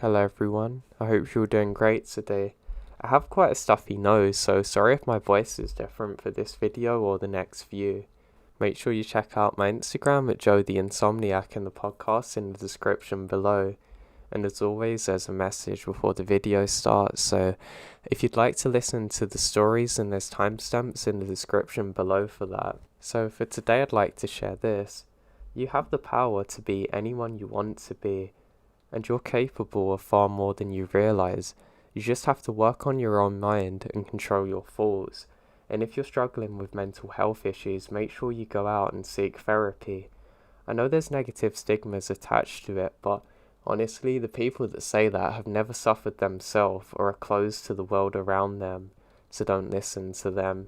Hello everyone, I hope you're doing great today. I have quite a stuffy nose, so sorry if my voice is different for this video or the next few. Make sure you check out my Instagram at Joe the Insomniac and the podcast in the description below. And as always, there's a message before the video starts, so if you'd like to listen to the stories, then there's timestamps in the description below for that. So for today I'd like to share this. You have the power to be anyone you want to be. And you're capable of far more than you realize. You just have to work on your own mind and control your thoughts. And if you're struggling with mental health issues, make sure you go out and seek therapy. I know there's negative stigmas attached to it, but honestly, the people that say that have never suffered themselves or are closed to the world around them, so don't listen to them.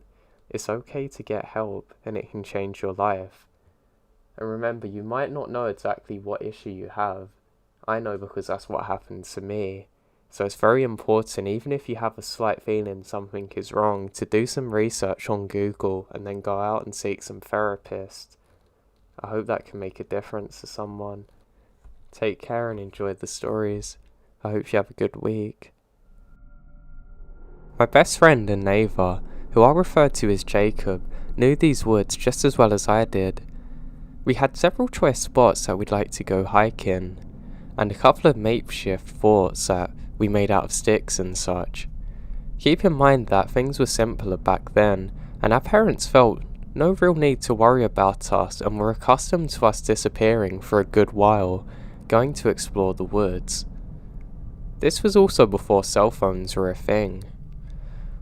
It's okay to get help, and it can change your life. And remember, you might not know exactly what issue you have. I know because that's what happened to me. So it's very important, even if you have a slight feeling something is wrong, to do some research on Google and then go out and seek some therapists. I hope that can make a difference to someone. Take care and enjoy the stories. I hope you have a good week. My best friend and neighbour, who I'll refer to as Jacob, knew these woods just as well as I did. We had several choice spots that we'd like to go hike in, and a couple of makeshift forts that we made out of sticks and such. Keep in mind that things were simpler back then, and our parents felt no real need to worry about us and were accustomed to us disappearing for a good while, going to explore the woods. This was also before cell phones were a thing.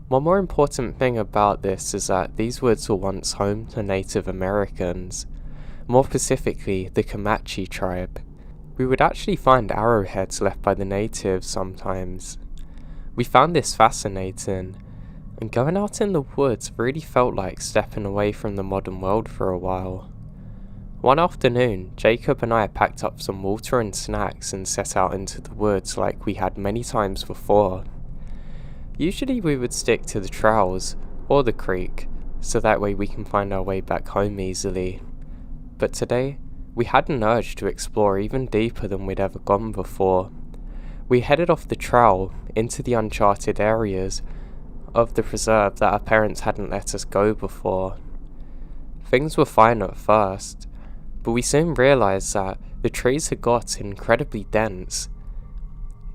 One more important thing about this is that these woods were once home to Native Americans, more specifically the Comanche tribe. We would actually find arrowheads left by the natives sometimes. We found this fascinating, and going out in the woods really felt like stepping away from the modern world for a while. One afternoon, Jacob and I packed up some water and snacks and set out into the woods like we had many times before. Usually we would stick to the trails or the creek, so that way we can find our way back home easily. But today, we had an urge to explore even deeper than we'd ever gone before. We headed off the trail into the uncharted areas of the preserve that our parents hadn't let us go before. Things were fine at first, but we soon realised that the trees had got incredibly dense.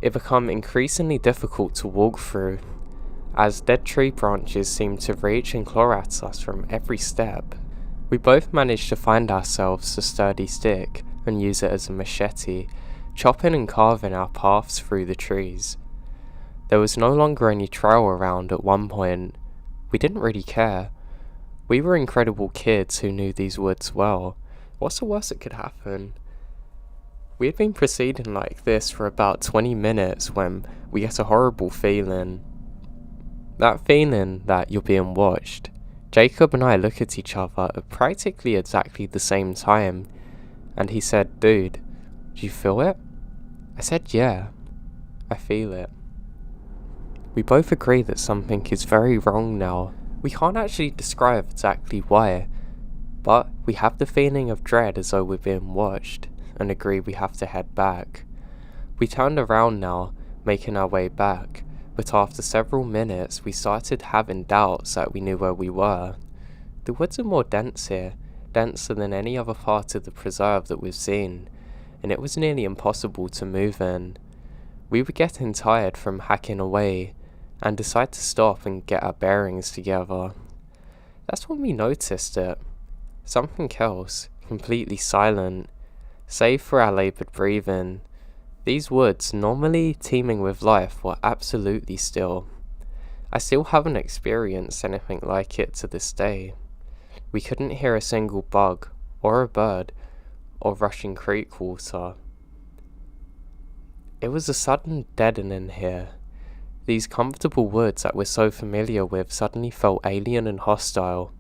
It became increasingly difficult to walk through, as dead tree branches seemed to reach and claw at us from every step. We both managed to find ourselves a sturdy stick and use it as a machete, chopping and carving our paths through the trees. There was no longer any trail around at one point. We didn't really care. We were incredible kids who knew these woods well. What's the worst that could happen? We had been proceeding like this for about 20 minutes when we get a horrible feeling. That feeling that you're being watched. Jacob and I look at each other at practically exactly the same time, and he said, "Dude, do you feel it?" I said, "Yeah, I feel it." We both agree that something is very wrong now. We can't actually describe exactly why, but we have the feeling of dread as though we're being watched, and agree we have to head back. We turned around now, making our way back. But after several minutes, we started having doubts that we knew where we were. The woods are more dense here, denser than any other part of the preserve that we've seen, and it was nearly impossible to move in. We were getting tired from hacking away, and decided to stop and get our bearings together. That's when we noticed it. Something else, completely silent, save for our laboured breathing. These woods, normally teeming with life, were absolutely still. I still haven't experienced anything like it to this day. We couldn't hear a single bug, or a bird, or rushing creek water. It was a sudden deadening here. These comfortable woods that we're so familiar with suddenly felt alien and hostile.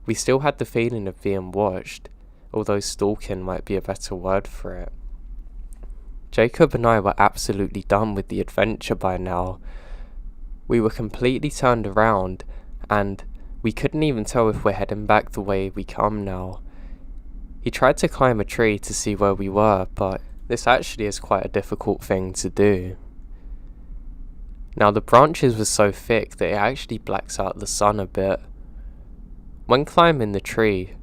We still had the feeling of being watched, although stalking might be a better word for it. Jacob and I were absolutely done with the adventure by now. We were completely turned around, and we couldn't even tell if we're heading back the way we come now. He tried to climb a tree to see where we were, but This actually is quite a difficult thing to do. Now the branches were so thick that it actually blacks out the sun a bit. When climbing the tree,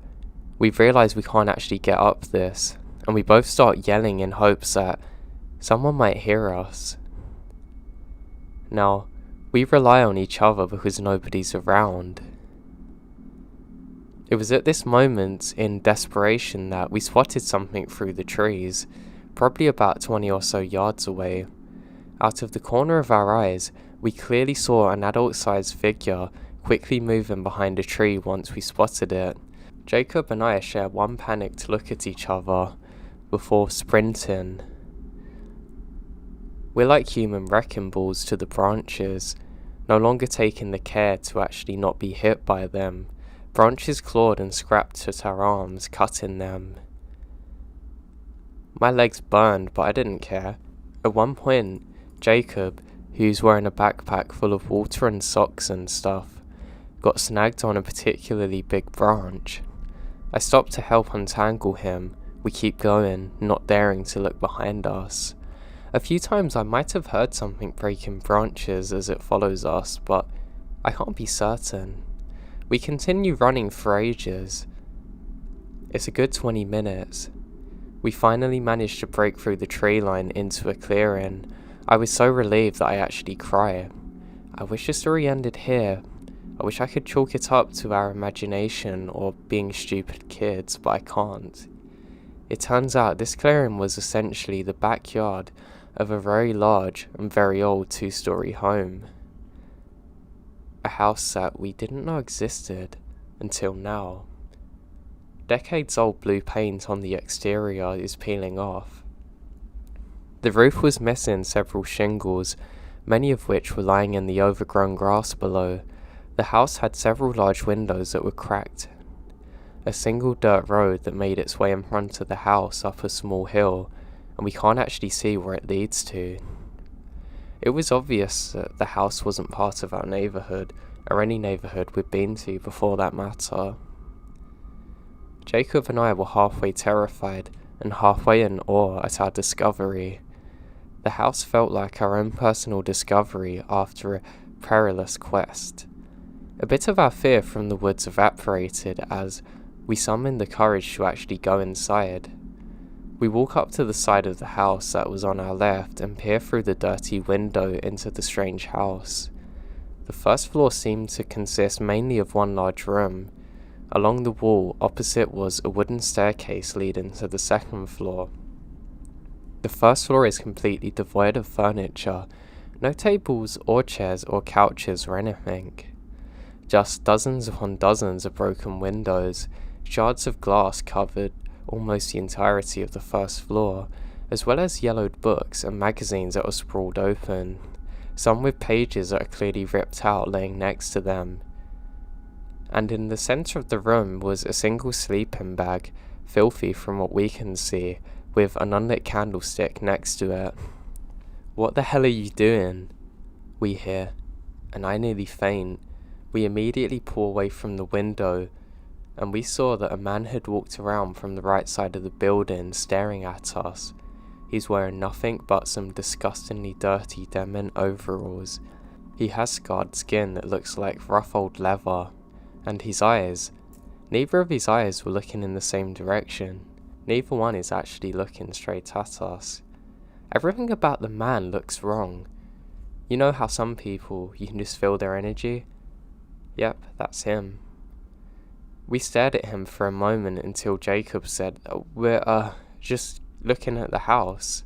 we realise we can't actually get up this, and we both start yelling in hopes that someone might hear us. Now, we rely on each other because nobody's around. It was at this moment, in desperation, that we spotted something through the trees, probably about 20 or so yards away. Out of the corner of our eyes, we clearly saw an adult-sized figure quickly moving behind a tree once we spotted it. Jacob and I shared one panicked look at each other before sprinting. We're like human wrecking balls to the branches, no longer taking the care to actually not be hit by them. Branches clawed and scrapped at our arms, cutting them. My legs burned, but I didn't care. At one point, Jacob, who's wearing a backpack full of water and socks and stuff, got snagged on a particularly big branch. I stopped to help untangle him. We keep going, not daring to look behind us. A few times I might have heard something breaking branches as it follows us, but I can't be certain. We continue running for ages. It's a good 20 minutes. We finally managed to break through the tree line into a clearing. I was so relieved that I actually cried. I wish the story ended here. I wish I could chalk it up to our imagination or being stupid kids, but I can't. It turns out this clearing was essentially the backyard of a very large and very old 2-story home. A house that we didn't know existed until now. Decades old blue paint on the exterior is peeling off. The roof was missing several shingles, many of which were lying in the overgrown grass below. The house had several large windows that were cracked. A single dirt road that made its way in front of the house up a small hill, and we can't actually see where it leads to. It was obvious that the house wasn't part of our neighbourhood, or any neighbourhood we'd been to before that matter. Jacob and I were halfway terrified, and halfway in awe at our discovery. The house felt like our own personal discovery after a perilous quest. A bit of our fear from the woods evaporated as we summoned the courage to actually go inside. We walk up to the side of the house that was on our left and peer through the dirty window into the strange house. The first floor seemed to consist mainly of one large room. Along the wall opposite was a wooden staircase leading to the second floor. The first floor is completely devoid of furniture, no tables or chairs or couches or anything. Just dozens upon dozens of broken windows, shards of glass covered almost the entirety of the first floor, as well as yellowed books and magazines that were sprawled open, some with pages that are clearly ripped out laying next to them. And in the centre of the room was a single sleeping bag, filthy from what we can see, with an unlit candlestick next to it. "What the hell are you doing?" we hear, and I nearly faint. We immediately pull away from the window, and we saw that a man had walked around from the right side of the building staring at us. He's wearing nothing but some disgustingly dirty denim overalls. He has scarred skin that looks like rough old leather, and his eyes, neither of his eyes were looking in the same direction. Neither one is actually looking straight at us. Everything about the man looks wrong. You know how some people, you can just feel their energy? Yep, that's him. We stared at him for a moment until Jacob said, We're just looking at the house."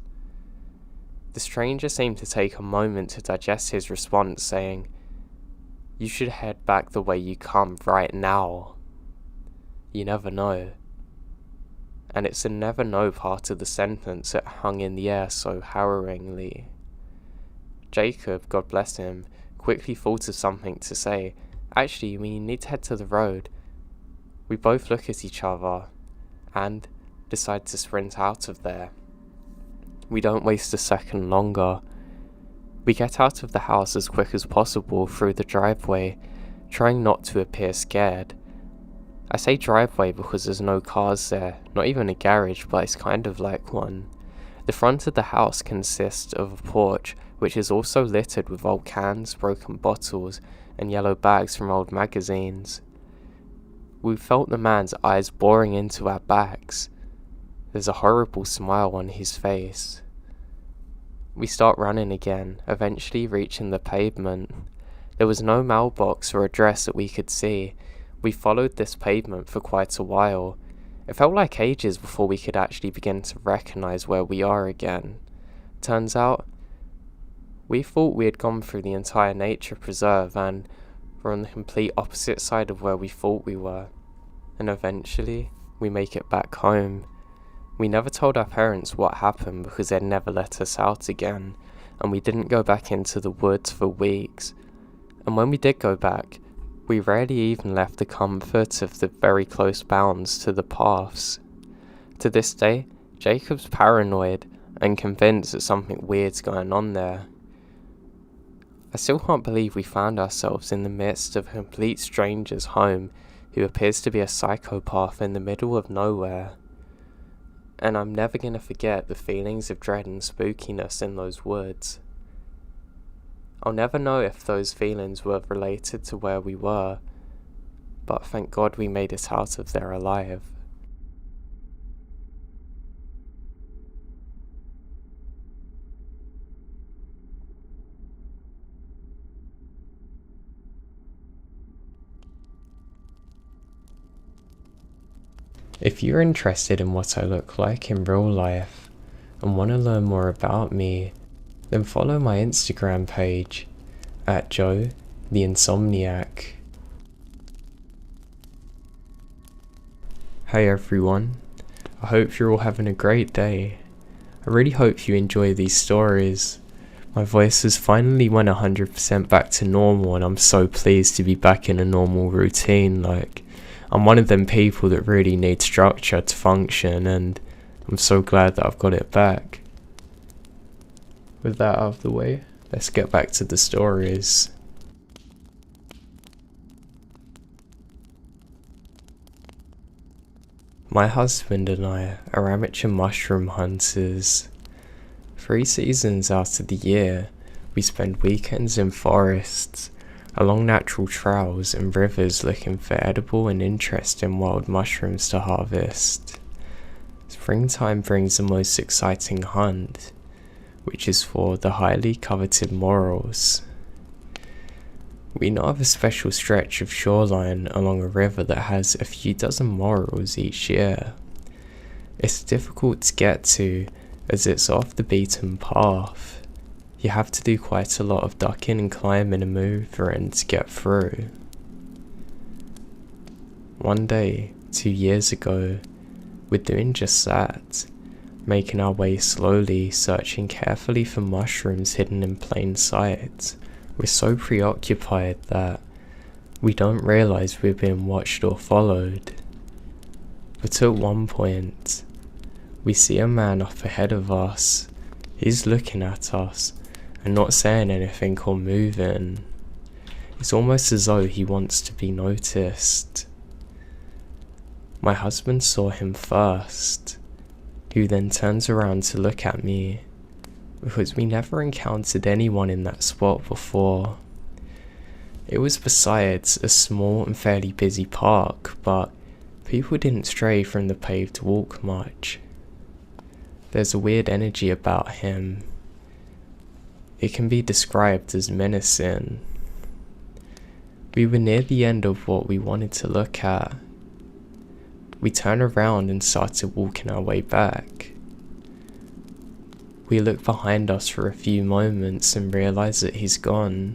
The stranger seemed to take a moment to digest his response, saying, "You should head back the way you come right now. You never know." And it's the never know part of the sentence that hung in the air so harrowingly. Jacob, God bless him, quickly thought of something to say. "Actually, we need to head to the road." We both look at each other and decide to sprint out of there. We don't waste a second longer. We get out of the house as quick as possible through the driveway, trying not to appear scared. I say driveway because there's no cars there, not even a garage, but it's kind of like one. The front of the house consists of a porch, which is also littered with old cans, broken bottles, and yellow bags from old magazines. We felt the man's eyes boring into our backs. There's a horrible smile on his face. We start running again, eventually reaching the pavement. There was no mailbox or address that we could see. We followed this pavement for quite a while. It felt like ages before we could actually begin to recognize where we are again. Turns out, we thought we had gone through the entire nature preserve and were on the complete opposite side of where we thought we were. And eventually, we make it back home. We never told our parents what happened because they'd never let us out again, and we didn't go back into the woods for weeks. And when we did go back, we rarely even left the comfort of the very close bounds to the paths. To this day, Jacob's paranoid and convinced that something weird's going on there. I still can't believe we found ourselves in the midst of a complete stranger's home who appears to be a psychopath in the middle of nowhere. And I'm never going to forget the feelings of dread and spookiness in those woods. I'll never know if those feelings were related to where we were, but thank God we made it out of there alive. If you're interested in what I look like in real life and want to learn more about me, then follow my Instagram page at Joe the Insomniac. Hey everyone, I hope you're all having a great day. I really hope you enjoy these stories. My voice has finally went 100% back to normal and I'm so pleased to be back in a normal routine. I'm one of them people that really need structure to function and I'm so glad that I've got it back. With that out of the way, let's get back to the stories. My husband and I are amateur mushroom hunters. 3 seasons out of the year, we spend weekends in forests, along natural trails and rivers looking for edible and interesting wild mushrooms to harvest. Springtime brings the most exciting hunt, which is for the highly coveted morels. We now have a special stretch of shoreline along a river that has a few dozen morels each year. It's difficult to get to as it's off the beaten path. You have to do quite a lot of ducking and climbing and maneuvering to get through. One day, 2 years ago, we're doing just that, making our way slowly, searching carefully for mushrooms hidden in plain sight. We're so preoccupied that we don't realize we're being watched or followed. But at one point, we see a man up ahead of us. He's looking at us and not saying anything or moving. It's almost as though he wants to be noticed. My husband saw him first, who then turns around to look at me, because we never encountered anyone in that spot before. It was besides a small and fairly busy park, but people didn't stray from the paved walk much. There's a weird energy about him. It can be described as menacing. We were near the end of what we wanted to look at. We turned around and started walking our way back. We looked behind us for a few moments and realized that he's gone.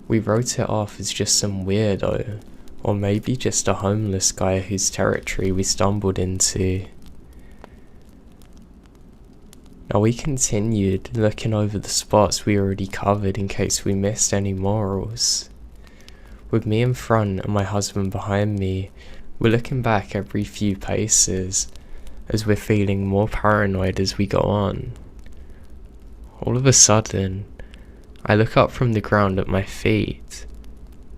We wrote it off as just some weirdo, or maybe just a homeless guy whose territory we stumbled into. Now we continued looking over the spots we already covered in case we missed any morels. With me in front and my husband behind me, we're looking back every few paces, as we're feeling more paranoid as we go on. All of a sudden, I look up from the ground at my feet.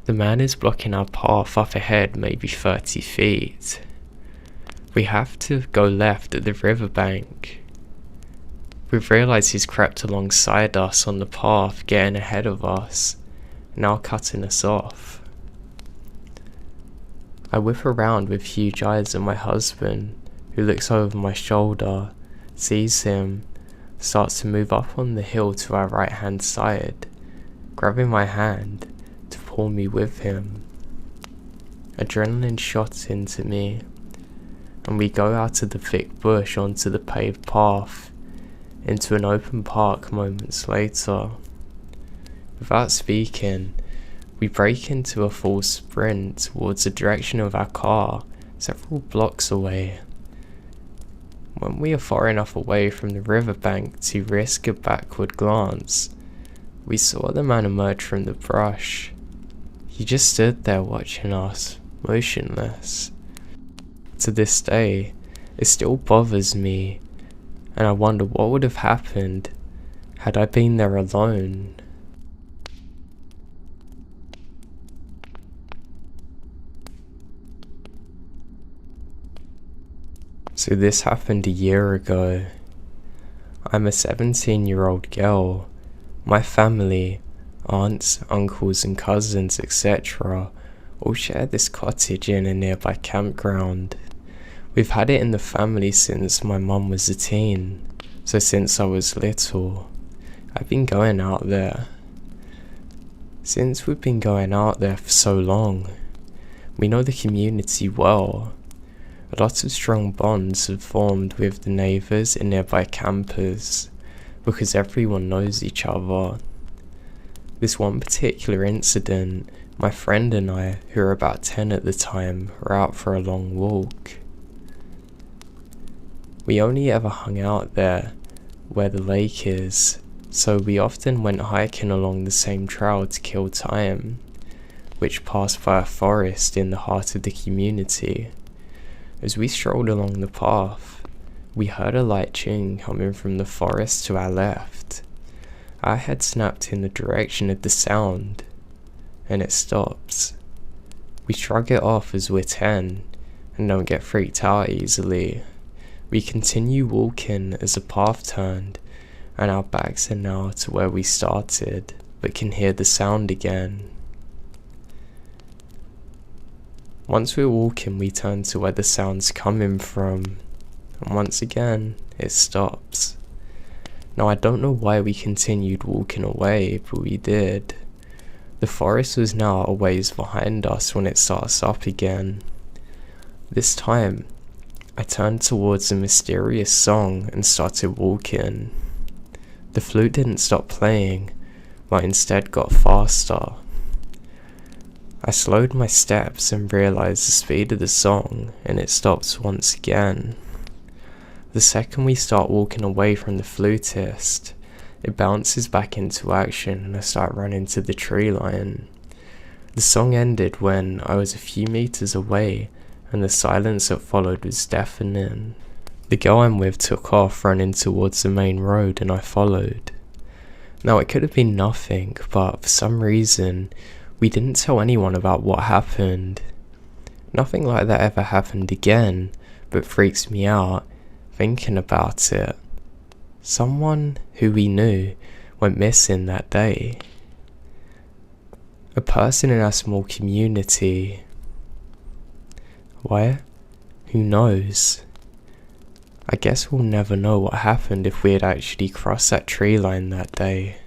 The man is blocking our path up ahead, maybe 30 feet. We have to go left at the riverbank. We've realised he's crept alongside us on the path, getting ahead of us, now cutting us off. I whip around with huge eyes at my husband, who looks over my shoulder, sees him, starts to move up on the hill to our right hand side, grabbing my hand to pull me with him. Adrenaline shot into me, and we go out of the thick bush onto the paved path, into an open park moments later. Without speaking, we break into a full sprint towards the direction of our car, several blocks away. When we are far enough away from the riverbank to risk a backward glance, we saw the man emerge from the brush. He just stood there watching us, motionless. To this day, it still bothers me, and I wonder what would have happened had I been there alone. So this happened a year ago. I'm a 17-year-old girl. My family, aunts, uncles and cousins, etc. all share this cottage in a nearby campground. We've had it in the family since my mum was a teen, so since I was little, I've been going out there. Since we've been going out there for so long, we know the community well. Lots of strong bonds have formed with the neighbours and nearby campers, because everyone knows each other. This one particular incident, my friend and I, who were about 10 at the time, were out for a long walk. We only ever hung out there where the lake is, so we often went hiking along the same trail to kill time, which passed by a forest in the heart of the community. As we strolled along the path, we heard a light ching coming from the forest to our left. Our head snapped in the direction of the sound, and it stops. We shrug it off as we're 10, and don't get freaked out easily. We continue walking as the path turned, and our backs are now to where we started, but can hear the sound again. Once we're walking, we turn to where the sound's coming from, and once again, it stops. Now I don't know why we continued walking away, but we did. The forest was now a ways behind us when it starts up again. This time, I turned towards a mysterious song and started walking. The flute didn't stop playing, but instead got faster. I slowed my steps and realized the speed of the song, and it stops once again. The second we start walking away from the flutist, it bounces back into action and I start running to the tree line. The song ended when I was a few meters away, and the silence that followed was deafening. The girl I'm with took off running towards the main road and I followed. Now it could have been nothing, but for some reason, we didn't tell anyone about what happened. Nothing like that ever happened again, but freaks me out thinking about it. Someone who we knew went missing that day. A person in our small community. Where? Who knows? I guess we'll never know what happened if we had actually crossed that tree line that day.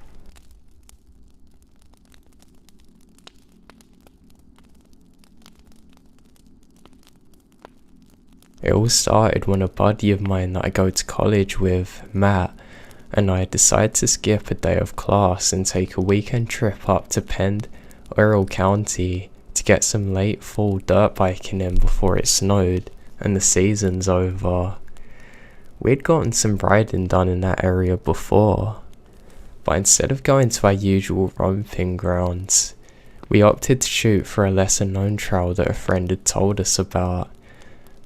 It all started when a buddy of mine that I go to college with, Matt, and I decided to skip a day of class and take a weekend trip up to Penn, Earl County to get some late fall dirt biking in before it snowed and the season's over. We'd gotten some riding done in that area before, but instead of going to our usual romping grounds, we opted to shoot for a lesser known trail that a friend had told us about.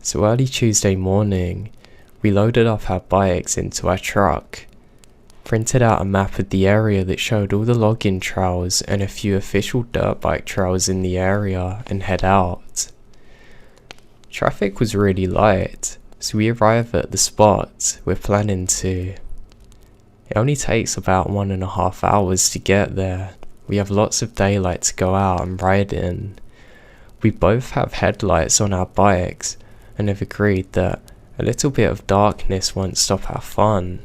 So early Tuesday morning, we loaded up our bikes into our truck, printed out a map of the area that showed all the logging trails and a few official dirt bike trails in the area, and head out. Traffic was really light, so we arrive at the spot we're planning to. It only takes about 1.5 hours to get there. We have lots of daylight to go out and ride in. We both have headlights on our bikes and have agreed that a little bit of darkness won't stop our fun.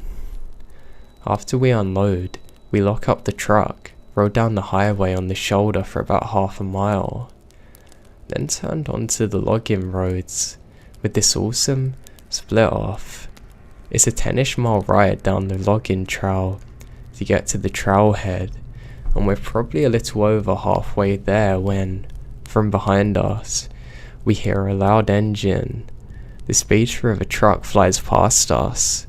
After we unload, we lock up the truck, rode down the highway on the shoulder for about half a mile, then turned onto the logging roads with this awesome split off. It's a 10-ish mile ride down the logging trail to get to the trailhead, and we're probably a little over halfway there when, from behind us, we hear a loud engine. The speedster of a truck flies past us,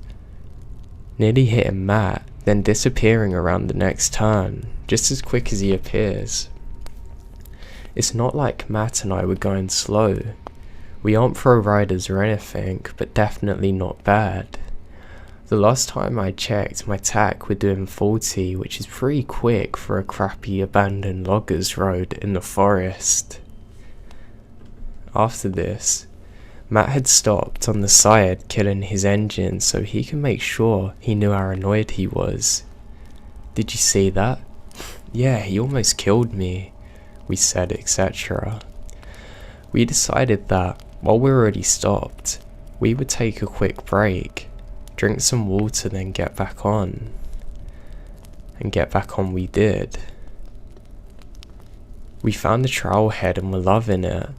nearly hitting Matt, then disappearing around the next turn, just as quick as he appears. It's not like Matt and I were going slow. We aren't pro riders or anything, but definitely not bad. The last time I checked, my tack were doing 40, which is pretty quick for a crappy abandoned loggers road in the forest. After this, Matt had stopped on the side killing his engine so he could make sure he knew how annoyed he was. "Did you see that?" "Yeah, he almost killed me," we said, etc. We decided that, while we were already stopped, we would take a quick break, drink some water, then get back on. And get back on we did. We found the trailhead and were loving it.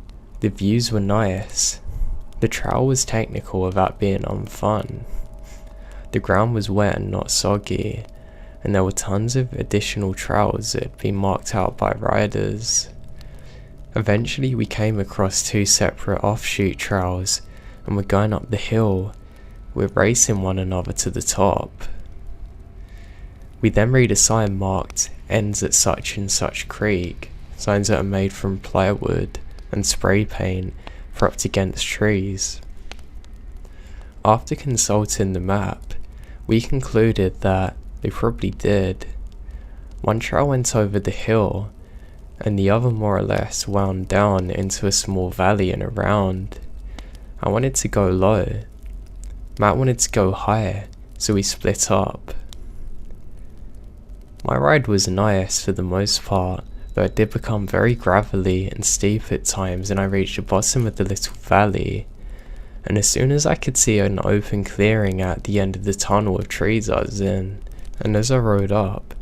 The views were nice. The trail was technical without being unfun. The ground was wet and not soggy, and there were tons of additional trails that had been marked out by riders. Eventually we came across 2 separate offshoot trails and were going up the hill. We're racing one another to the top. We then read a sign marked "Ends at such and such creek," signs that are made from plywood and spray paint propped against trees. After consulting the map, we concluded that they probably did. One trail went over the hill, and the other more or less wound down into a small valley and around. I wanted to go low. Matt wanted to go high, so we split up. My ride was nice for the most part, though it did become very gravelly and steep at times, and I reached the bottom of the little valley, and as soon as I could see an open clearing at the end of the tunnel of trees I was in, and as I rode up,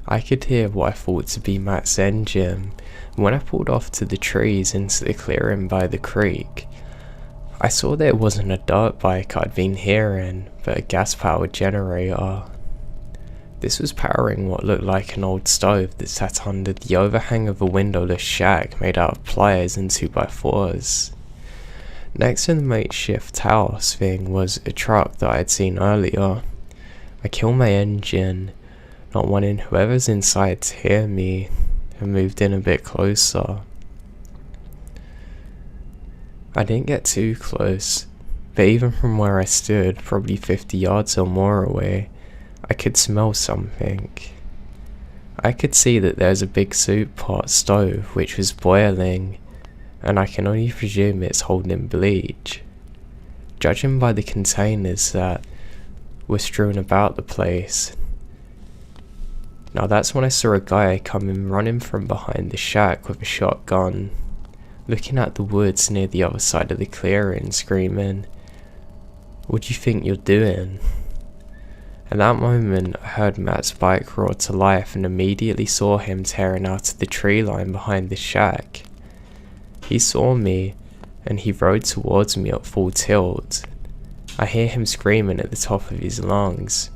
I could hear what I thought to be Matt's engine, and when I pulled off to the trees into the clearing by the creek, I saw that it wasn't a dirt bike I'd been hearing, but a gas-powered generator. This was powering what looked like an old stove that sat under the overhang of a windowless shack made out of pliers and 2x4s. Next to the makeshift house thing was a truck that I had seen earlier. I killed my engine, not wanting whoever's inside to hear me, and moved in a bit closer. I didn't get too close, but even from where I stood, probably 50 yards or more away, I could smell something. I could see that there's a big soup pot stove which was boiling, and I can only presume it's holding bleach. Judging by the containers that were strewn about the place. Now that's when I saw a guy coming running from behind the shack with a shotgun, looking at the woods near the other side of the clearing, screaming, "What do you think you're doing?" At that moment, I heard Matt's bike roar to life and immediately saw him tearing out of the tree line behind the shack. He saw me, and he rode towards me at full tilt. I hear him screaming at the top of his lungs,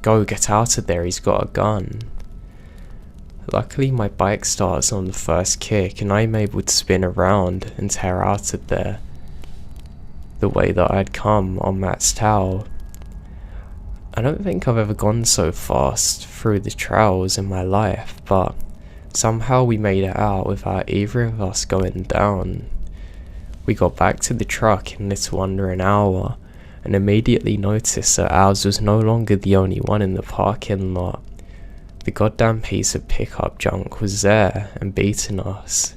"Go, get out of there, he's got a gun." Luckily my bike starts on the first kick and I'm able to spin around and tear out of there, the way that I'd come on Matt's tail. I don't think I've ever gone so fast through the trails in my life, but somehow we made it out without either of us going down. We got back to the truck in little under an hour, and immediately noticed that ours was no longer the only one in the parking lot. The goddamn piece of pickup junk was there and beating us.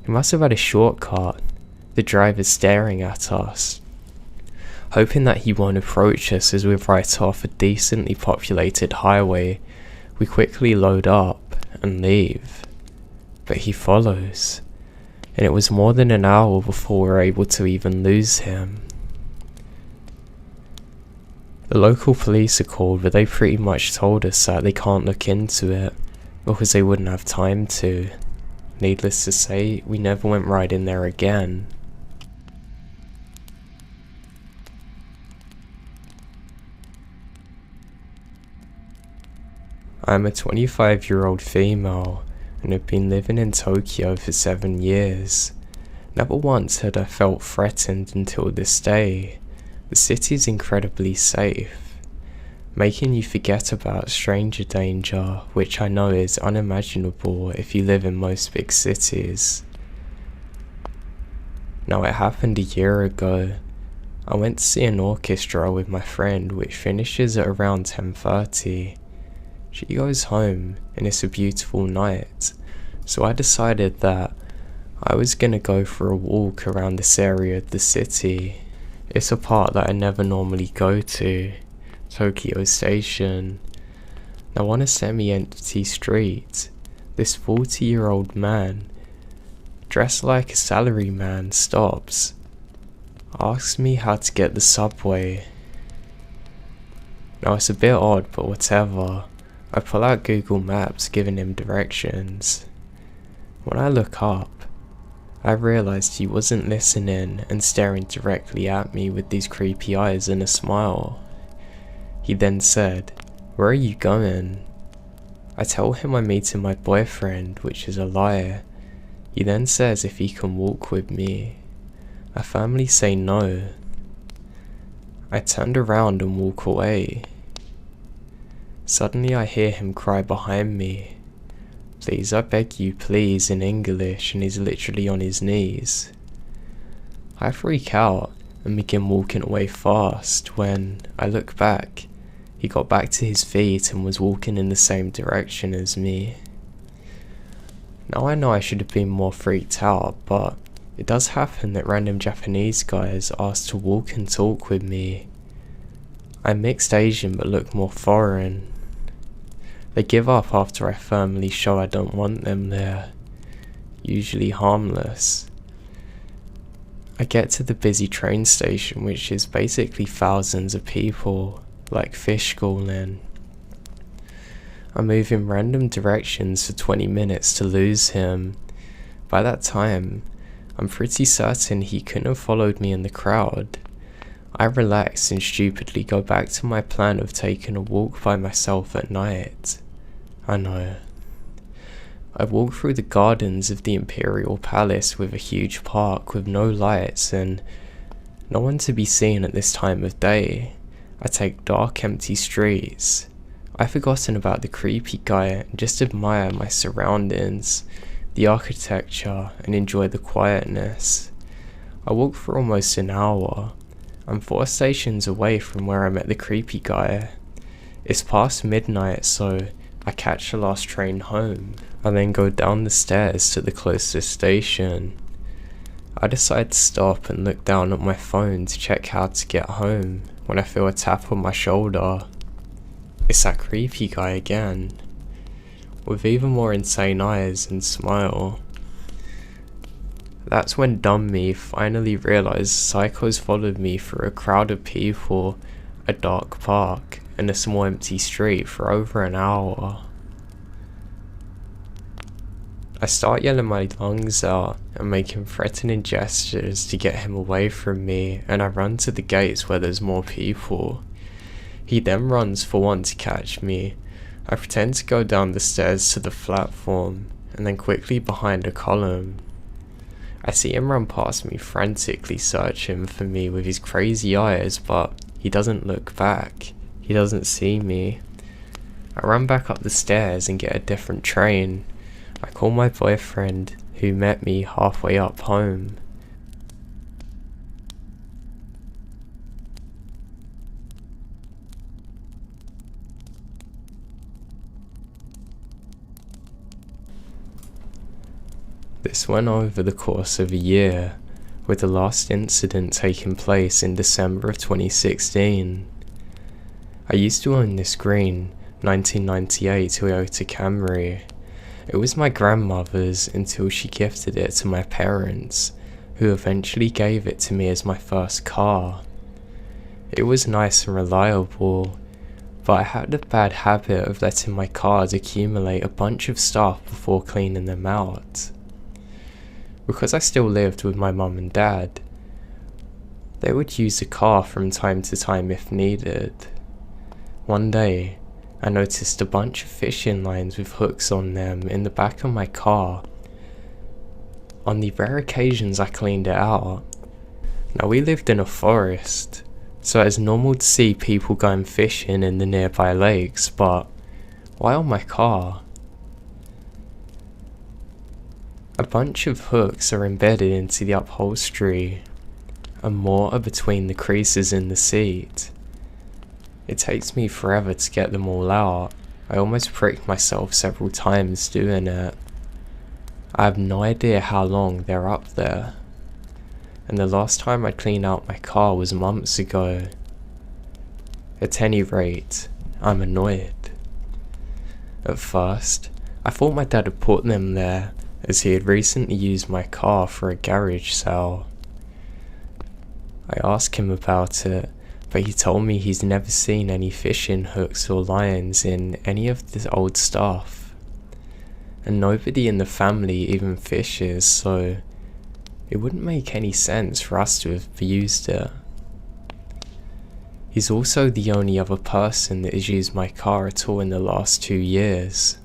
It must have had a shortcut, the driver staring at us. Hoping that he won't approach us as we right off a decently populated highway, we quickly load up and leave. But he follows, and it was more than an hour before we were able to even lose him. The local police are called, but they pretty much told us that they can't look into it because they wouldn't have time to. Needless to say, we never went right in there again. I'm a 25-year-old female and have been living in Tokyo for 7 years. Never once had I felt threatened until this day. The city is incredibly safe, making you forget about stranger danger, which I know is unimaginable if you live in most big cities. Now, it happened a year ago. I went to see an orchestra with my friend, which finishes at around 10:30. She goes home and it's a beautiful night, so I decided that I was gonna go for a walk around this area of the city. It's a part that I never normally go to, Tokyo Station. Now, on a semi-empty street, this 40-year-old man, dressed like a salaryman, stops, asks me how to get the subway. Now, it's a bit odd, but whatever. I pull out Google Maps, giving him directions. When I look up, I realised he wasn't listening and staring directly at me with these creepy eyes and a smile. He then said, "Where are you going?" I tell him I'm meeting my boyfriend, which is a lie. He then says if he can walk with me. I firmly say no. I turned around and walk away. Suddenly I hear him cry behind me, "Please, I beg you, please," in English, and he's literally on his knees. I freak out and begin walking away fast. When I look back, he got back to his feet and was walking in the same direction as me. Now, I know I should have been more freaked out, but it does happen that random Japanese guys ask to walk and talk with me. I'm mixed Asian but look more foreign. They give up after I firmly show I don't want them there, usually harmless. I get to the busy train station, which is basically thousands of people, like fish schooling. I move in random directions for 20 minutes to lose him. By that time, I'm pretty certain he couldn't have followed me in the crowd. I relax and stupidly go back to my plan of taking a walk by myself at night. I know. I walk through the gardens of the Imperial Palace with a huge park with no lights and no one to be seen at this time of day. I take dark, empty streets. I've forgotten about the creepy guy and just admire my surroundings, the architecture, and enjoy the quietness. I walk for almost an hour. I'm 4 stations away from where I met the creepy guy. It's past midnight, so I catch the last train home. I then go down the stairs to the closest station. I decide to stop and look down at my phone to check how to get home when I feel a tap on my shoulder. It's that creepy guy again, with even more insane eyes and smile. That's when dumb me finally realised psychos followed me through a crowd of people, a dark park, and a small empty street for over an hour. I start yelling my lungs out and making threatening gestures to get him away from me, and I run to the gates where there's more people. He then runs for one to catch me. I pretend to go down the stairs to the platform, and then quickly behind a column. I see him run past me, frantically searching for me with his crazy eyes, but he doesn't look back. He doesn't see me. I run back up the stairs and get a different train. I call my boyfriend, who met me halfway up home. This went over the course of a year. with the last incident taking place in December of 2016. I used to own this green 1998 Toyota Camry. It was my grandmother's until she gifted it to my parents, who eventually gave it to me as my first car. It was nice and reliable, but I had a bad habit of letting my cars accumulate a bunch of stuff before cleaning them out. Because I still lived with my mum and dad, they would use the car from time to time if needed. One day, I noticed a bunch of fishing lines with hooks on them in the back of my car. On the rare occasions I cleaned it out. Now we lived in a forest, so it's normal to see people going fishing in the nearby lakes, but why on my car? A bunch of hooks are embedded into the upholstery, and more are between the creases in the seat. It takes me forever to get them all out. I almost pricked myself several times doing it. I have no idea how long they're up there, and the last time I cleaned out my car was months ago. At any rate, I'm annoyed. At first, I thought my dad had put them there, as he had recently used my car for a garage sale. I asked him about it, but he told me he's never seen any fishing hooks or lines in any of the old stuff. And nobody in the family even fishes, so it wouldn't make any sense for us to have used it. He's also the only other person that has used my car at all in the last 2 years.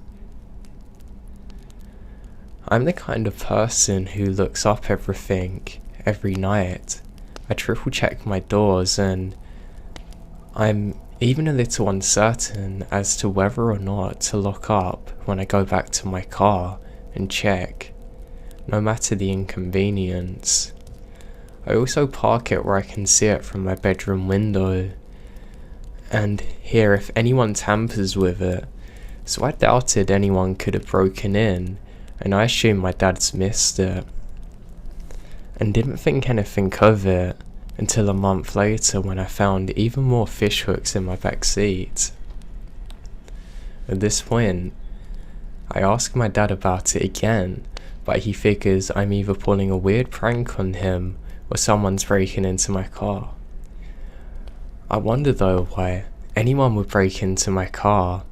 I'm the kind of person who looks up everything every night. I triple check my doors, and I'm even a little uncertain as to whether or not to lock up when I go back to my car and check, no matter the inconvenience. I also park it where I can see it from my bedroom window and hear if anyone tampers with it, so I doubted anyone could have broken in, and I assumed my dad's missed it, and didn't think anything of it until a month later when I found even more fish hooks in my back seat. At this point, I asked my dad about it again, but he figures I'm either pulling a weird prank on him or someone's breaking into my car. I wonder though why anyone would break into my car,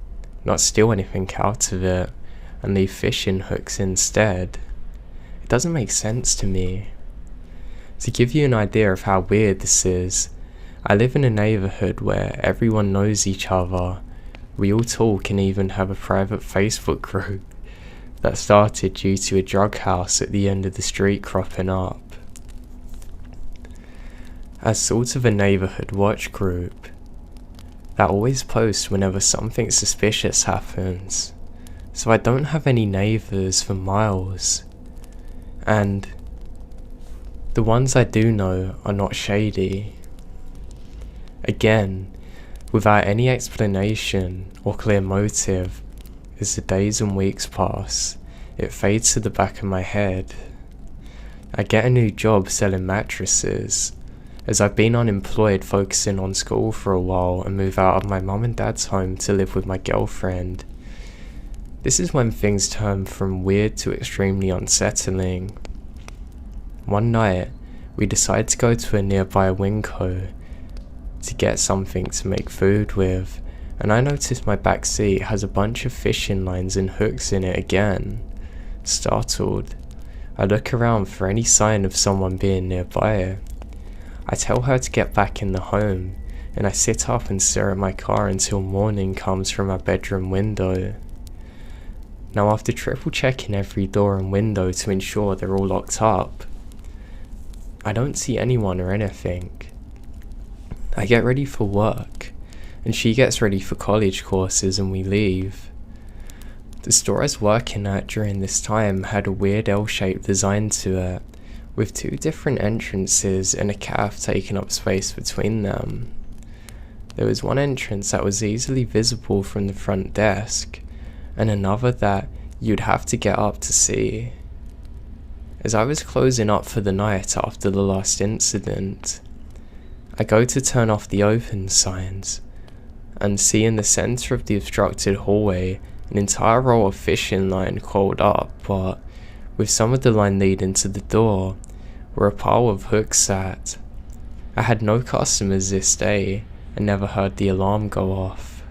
not steal anything out of it, and leave fishing hooks instead. It doesn't make sense to me. To give you an idea of how weird this is, I live in a neighbourhood where everyone knows each other. We all talk and even have a private Facebook group that started due to a drug house at the end of the street cropping up. As sort of a neighbourhood watch group that always posts whenever something suspicious happens, so I don't have any neighbours for miles, and the ones I do know are not shady. Again, without any explanation or clear motive, as the days and weeks pass, it fades to the back of my head. I get a new job selling mattresses, as I've been unemployed focusing on school for a while and move out of my mum and dad's home to live with my girlfriend. This is when things turn from weird to extremely unsettling. One night, we decide to go to a nearby Winco to get something to make food with, and I notice my back seat has a bunch of fishing lines and hooks in it again. Startled, I look around for any sign of someone being nearby. I tell her to get back in the home, and I sit up and stare at my car until morning comes from my bedroom window. Now, after triple checking every door and window to ensure they're all locked up, I don't see anyone or anything. I get ready for work, and she gets ready for college courses, and we leave. The store I was working at during this time had a weird L-shaped design to it, with 2 different entrances and a cafe taking up space between them. There was one entrance that was easily visible from the front desk, and another that you'd have to get up to see. As I was closing up for the night after the last incident, I go to turn off the open signs and see in the centre of the obstructed hallway an entire row of fishing line coiled up, but with some of the line leading to the door where a pile of hooks sat. I had no customers this day and never heard the alarm go off.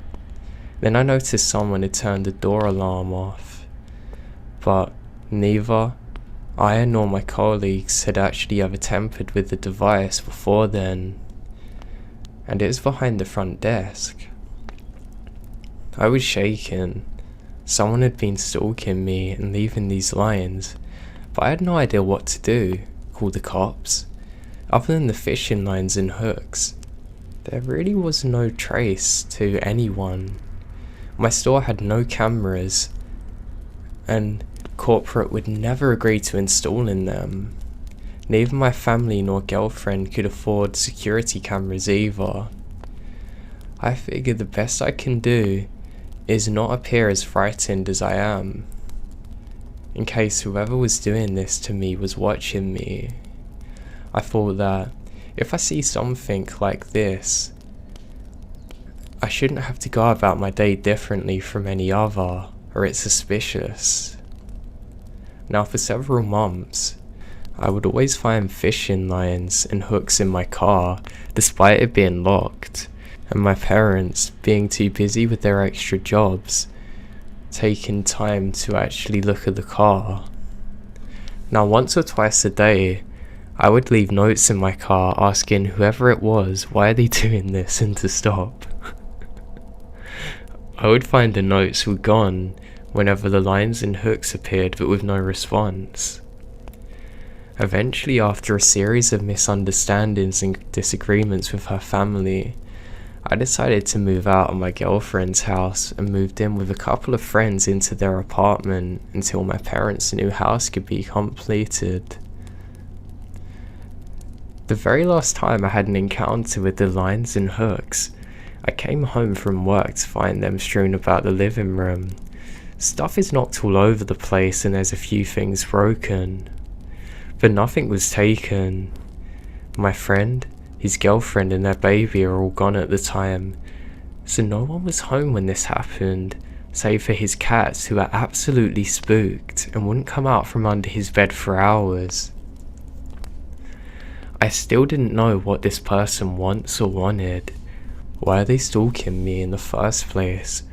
Then I noticed someone had turned the door alarm off, but neither I nor my colleagues had actually ever tampered with the device before then, and it was behind the front desk. I was shaken. Someone had been stalking me and leaving these lines, but I had no idea what to do. Call the cops? Other than the fishing lines and hooks, there really was no trace to anyone. My store had no cameras, and corporate would never agree to installing them. Neither my family nor girlfriend could afford security cameras either. I figured the best I can do is not appear as frightened as I am, in case whoever was doing this to me was watching me. I thought that if I see something like this, I shouldn't have to go about my day differently from any other, or it's suspicious. Now, for several months, I would always find fishing lines and hooks in my car, despite it being locked, and my parents being too busy with their extra jobs, taking time to actually look at the car. Now, once or twice a day, I would leave notes in my car asking whoever it was, why are they doing this, and to stop. I would find the notes were gone whenever the lines and hooks appeared, but with no response. Eventually, after a series of misunderstandings and disagreements with her family, I decided to move out of my girlfriend's house and moved in with a couple of friends into their apartment until my parents' new house could be completed. The very last time I had an encounter with the lines and hooks, I came home from work to find them strewn about the living room. Stuff is knocked all over the place and there's a few things broken, but nothing was taken. My friend, his girlfriend and their baby are all gone at the time, so no one was home when this happened, save for his cats who are absolutely spooked and wouldn't come out from under his bed for hours. I still didn't know what this person wants or wanted. Why are they stalking me in the first place?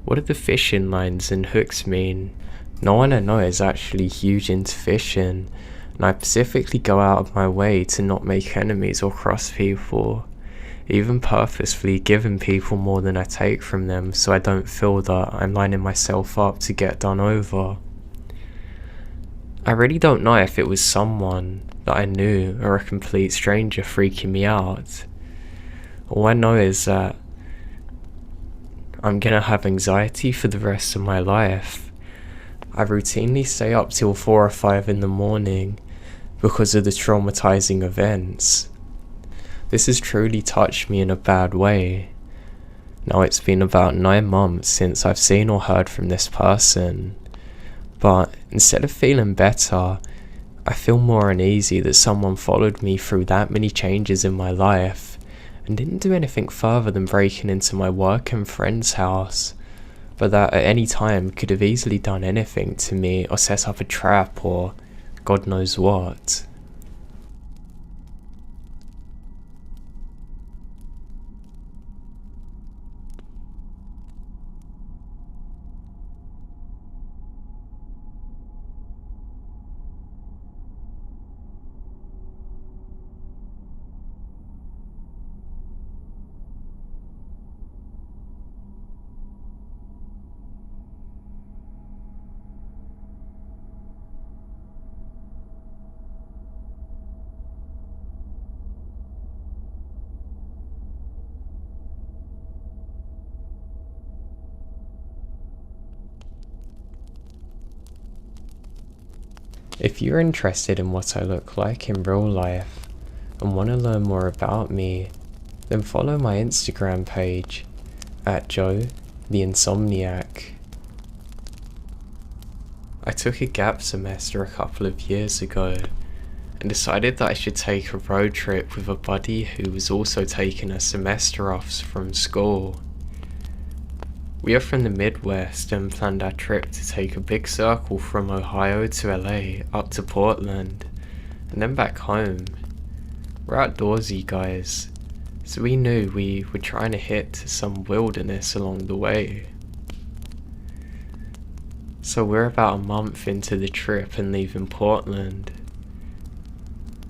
What do the fishing lines and hooks mean? No one I know is actually huge into fishing, and I specifically go out of my way to not make enemies or cross people, even purposefully giving people more than I take from them so I don't feel that I'm lining myself up to get done over. I really don't know if it was someone that I knew or a complete stranger freaking me out. All I know is that I'm gonna have anxiety for the rest of my life. I routinely stay up till 4 or 5 in the morning because of the traumatizing events. This has truly touched me in a bad way. Now it's been about 9 months since I've seen or heard from this person, but instead of feeling better, I feel more uneasy that someone followed me through that many changes in my life and didn't do anything further than breaking into my work and friend's house, but that at any time could have easily done anything to me or set up a trap or God knows what. If you're interested in what I look like in real life and want to learn more about me, then follow my Instagram page at Joe the Insomniac. I took a gap semester a couple of years ago and decided that I should take a road trip with a buddy who was also taking a semester off from school. We are from the Midwest and planned our trip to take a big circle from Ohio to LA up to Portland and then back home. We're outdoorsy guys, so we knew we were trying to hit some wilderness along the way. So we're about a month into the trip and leaving Portland,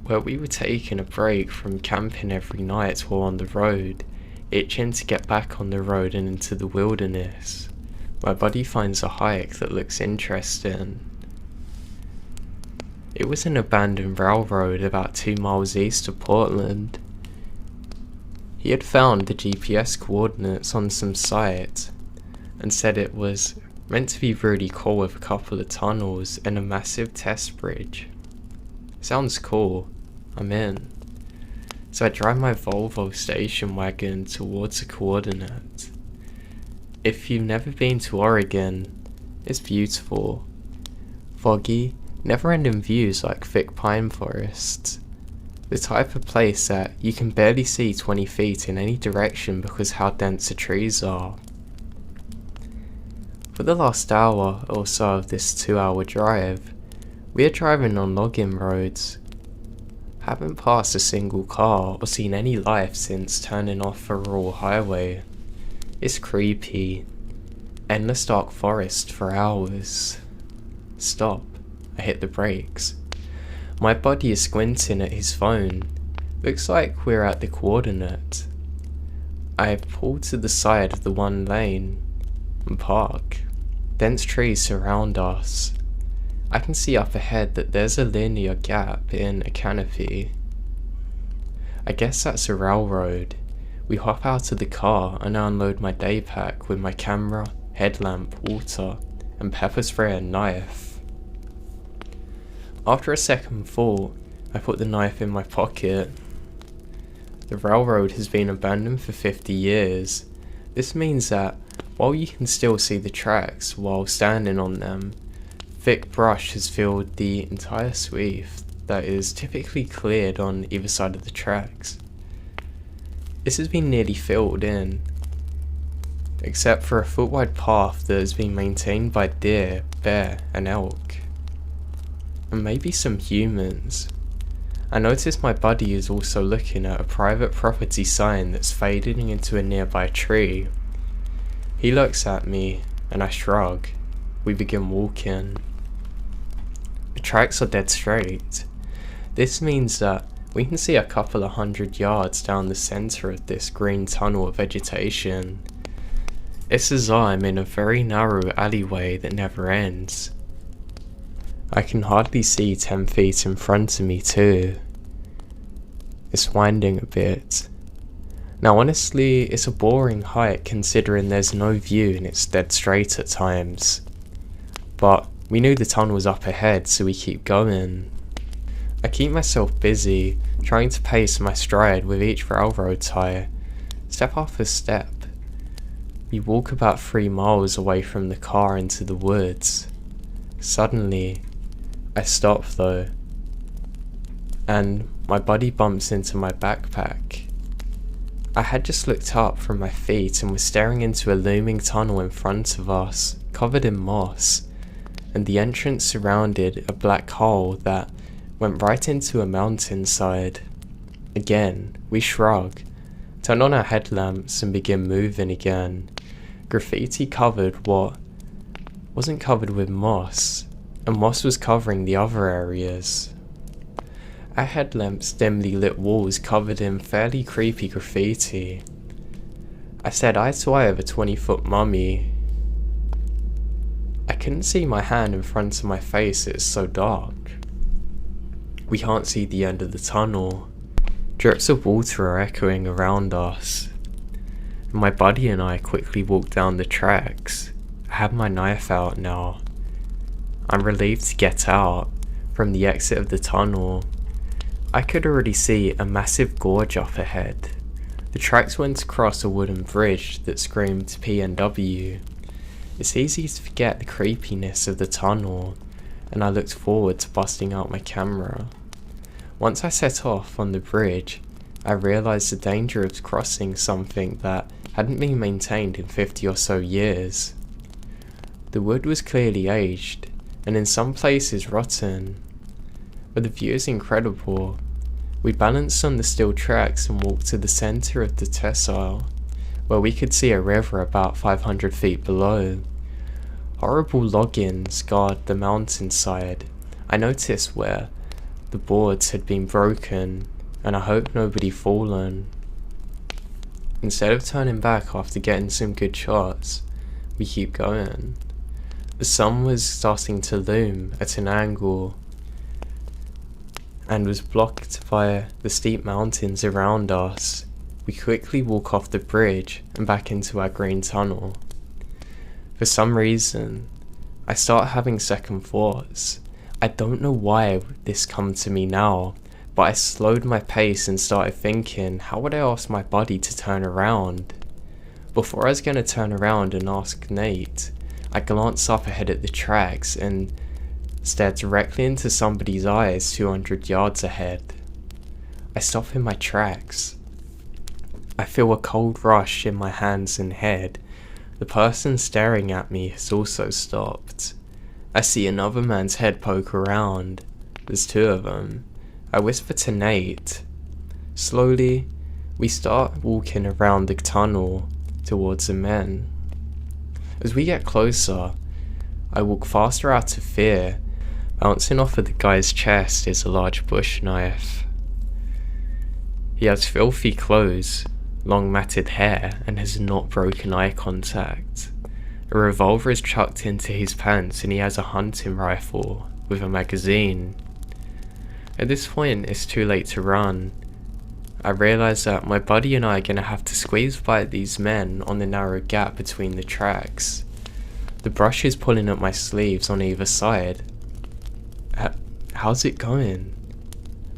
where we were taking a break from camping every night while on the road, itching to get back on the road and into the wilderness. My buddy finds a hike that looks interesting. It was an abandoned railroad about 2 miles east of Portland. He had found the GPS coordinates on some site and said it was meant to be really cool with a couple of tunnels and a massive test bridge. Sounds cool, I'm in. So I drive my Volvo station wagon towards the coordinate. If you've never been to Oregon, it's beautiful. Foggy, never-ending views like thick pine forests. The type of place that you can barely see 20 feet in any direction because how dense the trees are. For the last hour or so of this 2-hour drive, we are driving on logging roads. Haven't passed a single car or seen any life since turning off a rural highway. It's creepy. Endless dark forest for hours. Stop. I hit the brakes. My buddy is squinting at his phone. Looks like we're at the coordinate. I have pulled to the side of the one lane and park. Dense trees surround us. I can see up ahead that there's a linear gap in a canopy. I guess that's a railroad. We hop out of the car and I unload my day pack with my camera, headlamp, water, and pepper spray and knife. After a second thought, I put the knife in my pocket. The railroad has been abandoned for 50 years. This means that while you can still see the tracks while standing on them, thick brush has filled the entire sweep that is typically cleared on either side of the tracks. This has been nearly filled in, except for a foot-wide path that has been maintained by deer, bear, and elk. And maybe some humans. I noticed my buddy is also looking at a private property sign that's fading into a nearby tree. He looks at me, and I shrug. We begin walking. The tracks are dead straight. This means that we can see a couple of 100 yards down the center of this green tunnel of vegetation. It's as though I'm in a very narrow alleyway that never ends. I can hardly see 10 feet in front of me too. It's winding a bit. Now honestly, it's a boring hike considering there's no view and it's dead straight at times. But we knew the tunnel was up ahead, so we keep going. I keep myself busy, trying to pace my stride with each railroad tie, step after step. We walk about 3 miles away from the car into the woods. Suddenly, I stop though, and my buddy bumps into my backpack. I had just looked up from my feet and was staring into a looming tunnel in front of us, covered in moss, and the entrance surrounded a black hole that went right into a mountainside. Again, we shrug, turn on our headlamps and begin moving again. Graffiti covered what wasn't covered with moss, and moss was covering the other areas. Our headlamps dimly lit walls covered in fairly creepy graffiti. I said eye to eye of a 20-foot mummy. I couldn't see my hand in front of my face, it's so dark. We can't see the end of the tunnel. Drips of water are echoing around us. My buddy and I quickly walk down the tracks. I have my knife out now. I'm relieved to get out from the exit of the tunnel. I could already see a massive gorge up ahead. The tracks went across a wooden bridge that screamed PNW. It's easy to forget the creepiness of the tunnel, and I looked forward to busting out my camera. Once I set off on the bridge, I realised the danger of crossing something that hadn't been maintained in 50 or so years. The wood was clearly aged, and in some places rotten, but the view is incredible. We balanced on the steel tracks and walked to the centre of the tessile, where we could see a river about 500 feet below. Horrible logins guard the mountainside. I noticed where the boards had been broken, and I hope nobody fallen. Instead of turning back after getting some good shots, we keep going. The sun was starting to loom at an angle and was blocked by the steep mountains around us. We quickly walk off the bridge and back into our green tunnel. For some reason, I start having second thoughts. I don't know why this come to me now, but I slowed my pace and started thinking, how would I ask my buddy to turn around? Before I was going to turn around and ask Nate, I glanced up ahead at the tracks and stared directly into somebody's eyes 200 yards ahead. I stop in my tracks. I feel a cold rush in my hands and head. The person staring at me has also stopped. I see another man's head poke around. There's two of them. I whisper to Nate. Slowly, we start walking around the tunnel towards the men. As we get closer, I walk faster out of fear. Bouncing off of the guy's chest is a large bush knife. He has filthy clothes, long matted hair, and has not broken eye contact. A revolver is chucked into his pants and he has a hunting rifle with a magazine. At this point, it's too late to run. I realise that my buddy and I are going to have to squeeze by these men on the narrow gap between the tracks. The brush is pulling at my sleeves on either side. How's it going?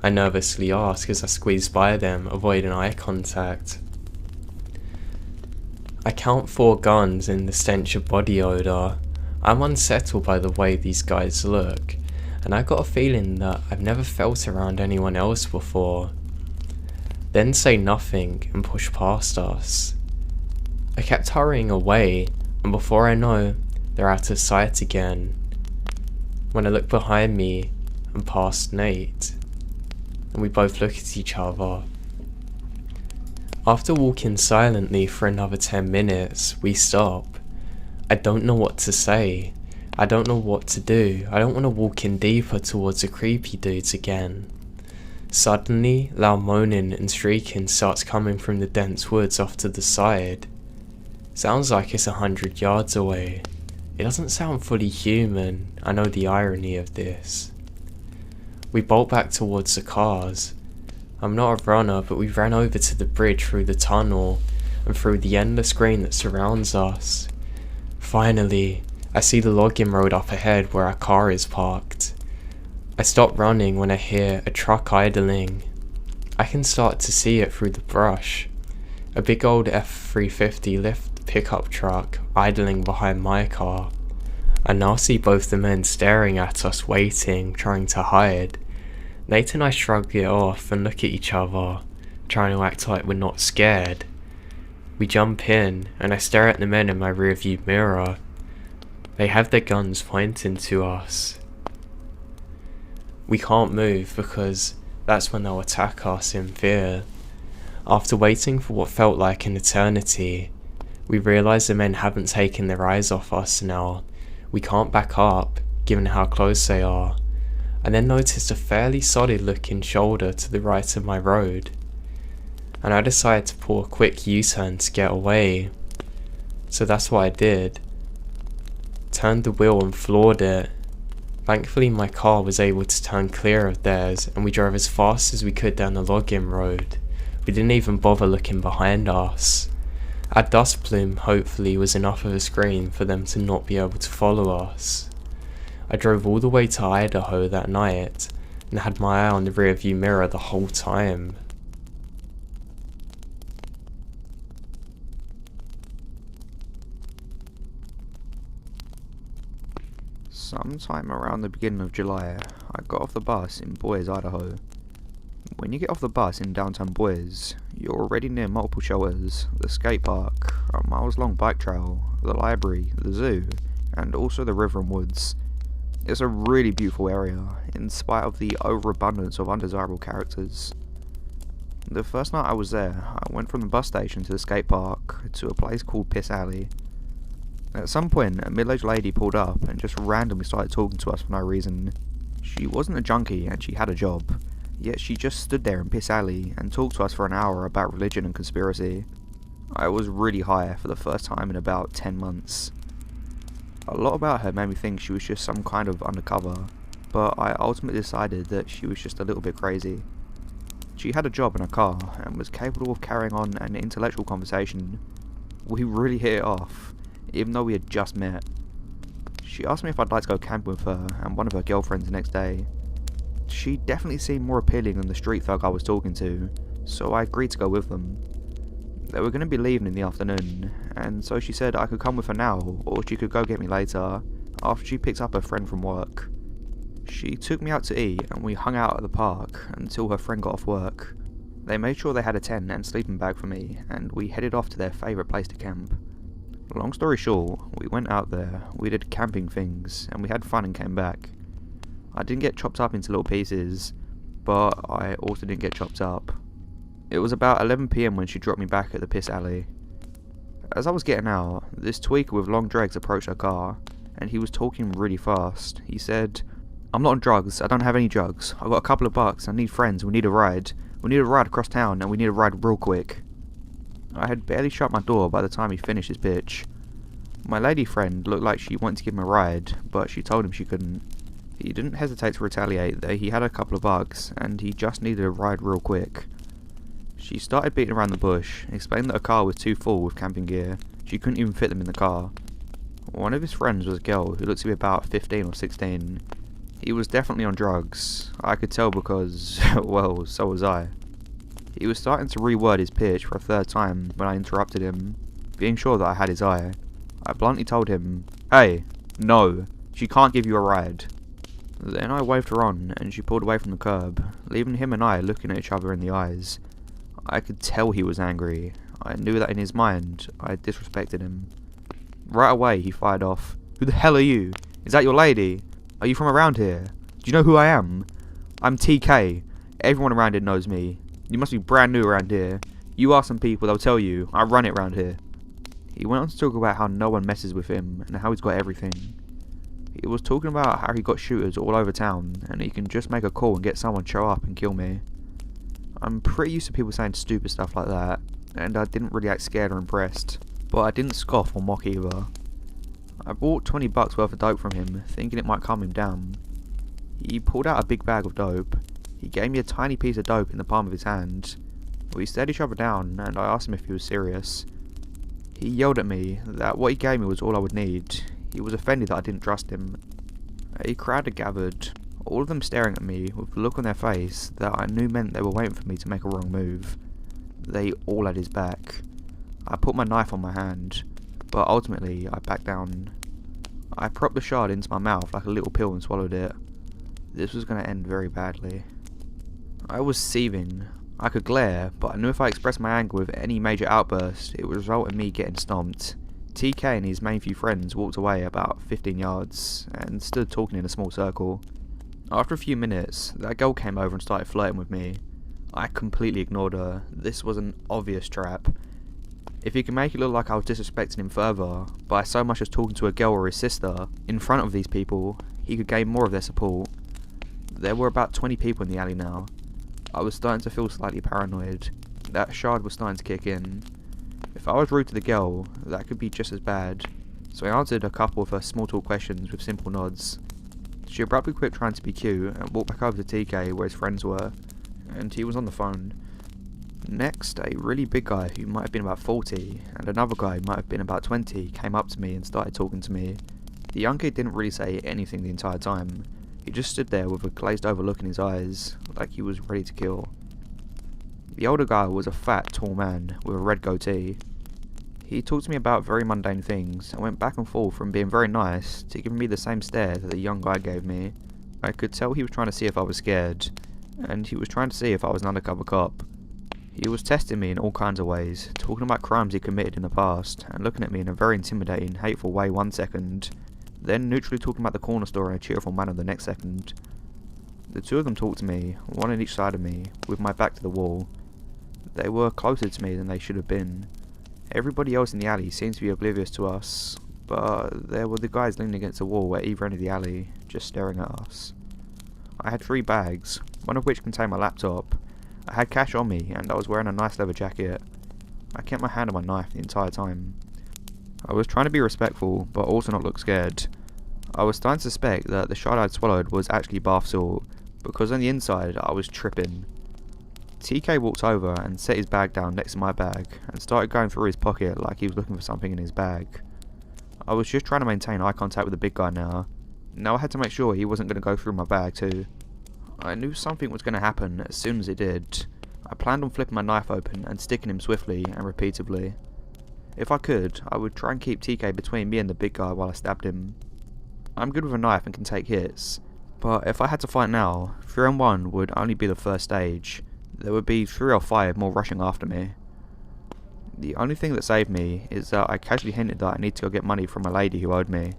I nervously ask as I squeeze by them, avoiding eye contact. I count 4 guns in the stench of body odour. I'm unsettled by the way these guys look, and I got a feeling that I've never felt around anyone else before. Then say nothing and push past us. I kept hurrying away, and before I know, they're out of sight again. When I look behind me and past Nate, and we both look at each other. After walking silently for another 10 minutes, we stop. I don't know what to say. I don't know what to do. I don't want to walk in deeper towards the creepy dudes again. Suddenly, loud moaning and shrieking starts coming from the dense woods off to the side. Sounds like it's 100 yards away. It doesn't sound fully human. I know the irony of this. We bolt back towards the cars. I'm not a runner, but we ran over to the bridge through the tunnel and through the endless green that surrounds us. Finally, I see the logging road up ahead where our car is parked. I stop running when I hear a truck idling. I can start to see it through the brush. A big old F-350 lift pickup truck idling behind my car. I now see both the men staring at us, waiting, trying to hide. Nate and I shrug it off and look at each other, trying to act like we're not scared. We jump in, and I stare at the men in my rearview mirror. They have their guns pointing to us. We can't move because that's when they'll attack us in fear. After waiting for what felt like an eternity, we realise the men haven't taken their eyes off us now. We can't back up, given how close they are. I then noticed a fairly solid looking shoulder to the right of my road, and I decided to pull a quick U-turn to get away. So that's what I did. Turned the wheel and floored it. Thankfully my car was able to turn clear of theirs, and we drove as fast as we could down the login road. We didn't even bother looking behind us. Our dust plume hopefully was enough of a screen for them to not be able to follow us. I drove all the way to Idaho that night, and had my eye on the rearview mirror the whole time. Sometime around the beginning of July, I got off the bus in Boise, Idaho. When you get off the bus in downtown Boise, you're already near multiple shelters, the skate park, a miles-long bike trail, the library, the zoo, and also the river and woods. It's a really beautiful area, in spite of the overabundance of undesirable characters. The first night I was there, I went from the bus station to the skate park to a place called Piss Alley. At some point, a middle-aged lady pulled up and just randomly started talking to us for no reason. She wasn't a junkie and she had a job, yet she just stood there in Piss Alley and talked to us for an hour about religion and conspiracy. I was really high for the first time in about 10 months. A lot about her made me think she was just some kind of undercover, but I ultimately decided that she was just a little bit crazy. She had a job and a car, and was capable of carrying on an intellectual conversation. We really hit it off, even though we had just met. She asked me if I'd like to go camping with her and one of her girlfriends the next day. She definitely seemed more appealing than the street thug I was talking to, so I agreed to go with them. They were going to be leaving in the afternoon, and so she said I could come with her now, or she could go get me later, after she picked up her friend from work. She took me out to eat, and we hung out at the park until her friend got off work. They made sure they had a tent and sleeping bag for me, and we headed off to their favourite place to camp. Long story short, we went out there, we did camping things, and we had fun and came back. I didn't get chopped up into little pieces, but I also didn't get chopped up. It was about 11 PM when she dropped me back at the Piss Alley. As I was getting out, this tweaker with long dreads approached her car, and he was talking really fast. He said, "I'm not on drugs, I don't have any drugs. I've got a couple of bucks, I need friends, we need a ride. We need a ride across town, and we need a ride real quick." I had barely shut my door by the time he finished his pitch. My lady friend looked like she wanted to give him a ride, but she told him she couldn't. He didn't hesitate to retaliate that he had a couple of bucks, and he just needed a ride real quick. She started beating around the bush, explaining that her car was too full with camping gear. She couldn't even fit them in the car. One of his friends was a girl who looked to be about 15 or 16. He was definitely on drugs. I could tell because, well, so was I. He was starting to reword his pitch for a third time when I interrupted him, being sure that I had his eye. I bluntly told him, "Hey, no, she can't give you a ride." Then I waved her on and she pulled away from the curb, leaving him and I looking at each other in the eyes. I could tell he was angry. I knew that in his mind, I disrespected him. Right away he fired off, "Who the hell are you? Is that your lady? Are you from around here? Do you know who I am? I'm TK. Everyone around here knows me. You must be brand new around here. You ask some people, they'll tell you. I run it around here." He went on to talk about how no one messes with him and how he's got everything. He was talking about how he got shooters all over town and he can just make a call and get someone to show up and kill me. I'm pretty used to people saying stupid stuff like that, and I didn't really act scared or impressed, but I didn't scoff or mock either. I bought 20 bucks worth of dope from him, thinking it might calm him down. He pulled out a big bag of dope. He gave me a tiny piece of dope in the palm of his hand. We stared each other down, and I asked him if he was serious. He yelled at me that what he gave me was all I would need. He was offended that I didn't trust him. A crowd had gathered, all of them staring at me with a look on their face that I knew meant they were waiting for me to make a wrong move. They all had his back. I put my knife on my hand, but ultimately I backed down. I propped the shard into my mouth like a little pill and swallowed it. This was going to end very badly. I was seething. I could glare, but I knew if I expressed my anger with any major outburst, it would result in me getting stomped. TK and his main few friends walked away about 15 yards, and stood talking in a small circle. After a few minutes, that girl came over and started flirting with me. I completely ignored her. This was an obvious trap. If he could make it look like I was disrespecting him further, by so much as talking to a girl or his sister, in front of these people, he could gain more of their support. There were about 20 people in the alley now. I was starting to feel slightly paranoid. That shard was starting to kick in. If I was rude to the girl, that could be just as bad, so I answered a couple of her small talk questions with simple nods. She abruptly quit trying to be cute and walked back over to TK where his friends were, and he was on the phone. Next, a really big guy who might have been about 40, and another guy who might have been about 20 came up to me and started talking to me. The young kid didn't really say anything the entire time. He just stood there with a glazed over look in his eyes, like he was ready to kill. The older guy was a fat, tall man with a red goatee. He talked to me about very mundane things, and went back and forth from being very nice to giving me the same stare that the young guy gave me. I could tell he was trying to see if I was scared, and he was trying to see if I was an undercover cop. He was testing me in all kinds of ways, talking about crimes he committed in the past, and looking at me in a very intimidating, hateful way one second, then neutrally talking about the corner store in a cheerful manner the next second. The two of them talked to me, one on each side of me, with my back to the wall. They were closer to me than they should have been. Everybody else in the alley seemed to be oblivious to us, but there were the guys leaning against the wall at either end of the alley, just staring at us. I had 3 bags, one of which contained my laptop. I had cash on me, and I was wearing a nice leather jacket. I kept my hand on my knife the entire time. I was trying to be respectful, but also not look scared. I was starting to suspect that the shot I'd swallowed was actually bath salt, because on the inside I was tripping. TK walked over and set his bag down next to my bag, and started going through his pocket like he was looking for something in his bag. I was just trying to maintain eye contact with the big guy now. Now I had to make sure he wasn't going to go through my bag too. I knew something was going to happen as soon as it did. I planned on flipping my knife open and sticking him swiftly and repeatedly. If I could, I would try and keep TK between me and the big guy while I stabbed him. I'm good with a knife and can take hits, but if I had to fight now, 3-on-1 would only be the first stage. There would be 3 or 5 more rushing after me. The only thing that saved me is that I casually hinted that I need to go get money from a lady who owed me.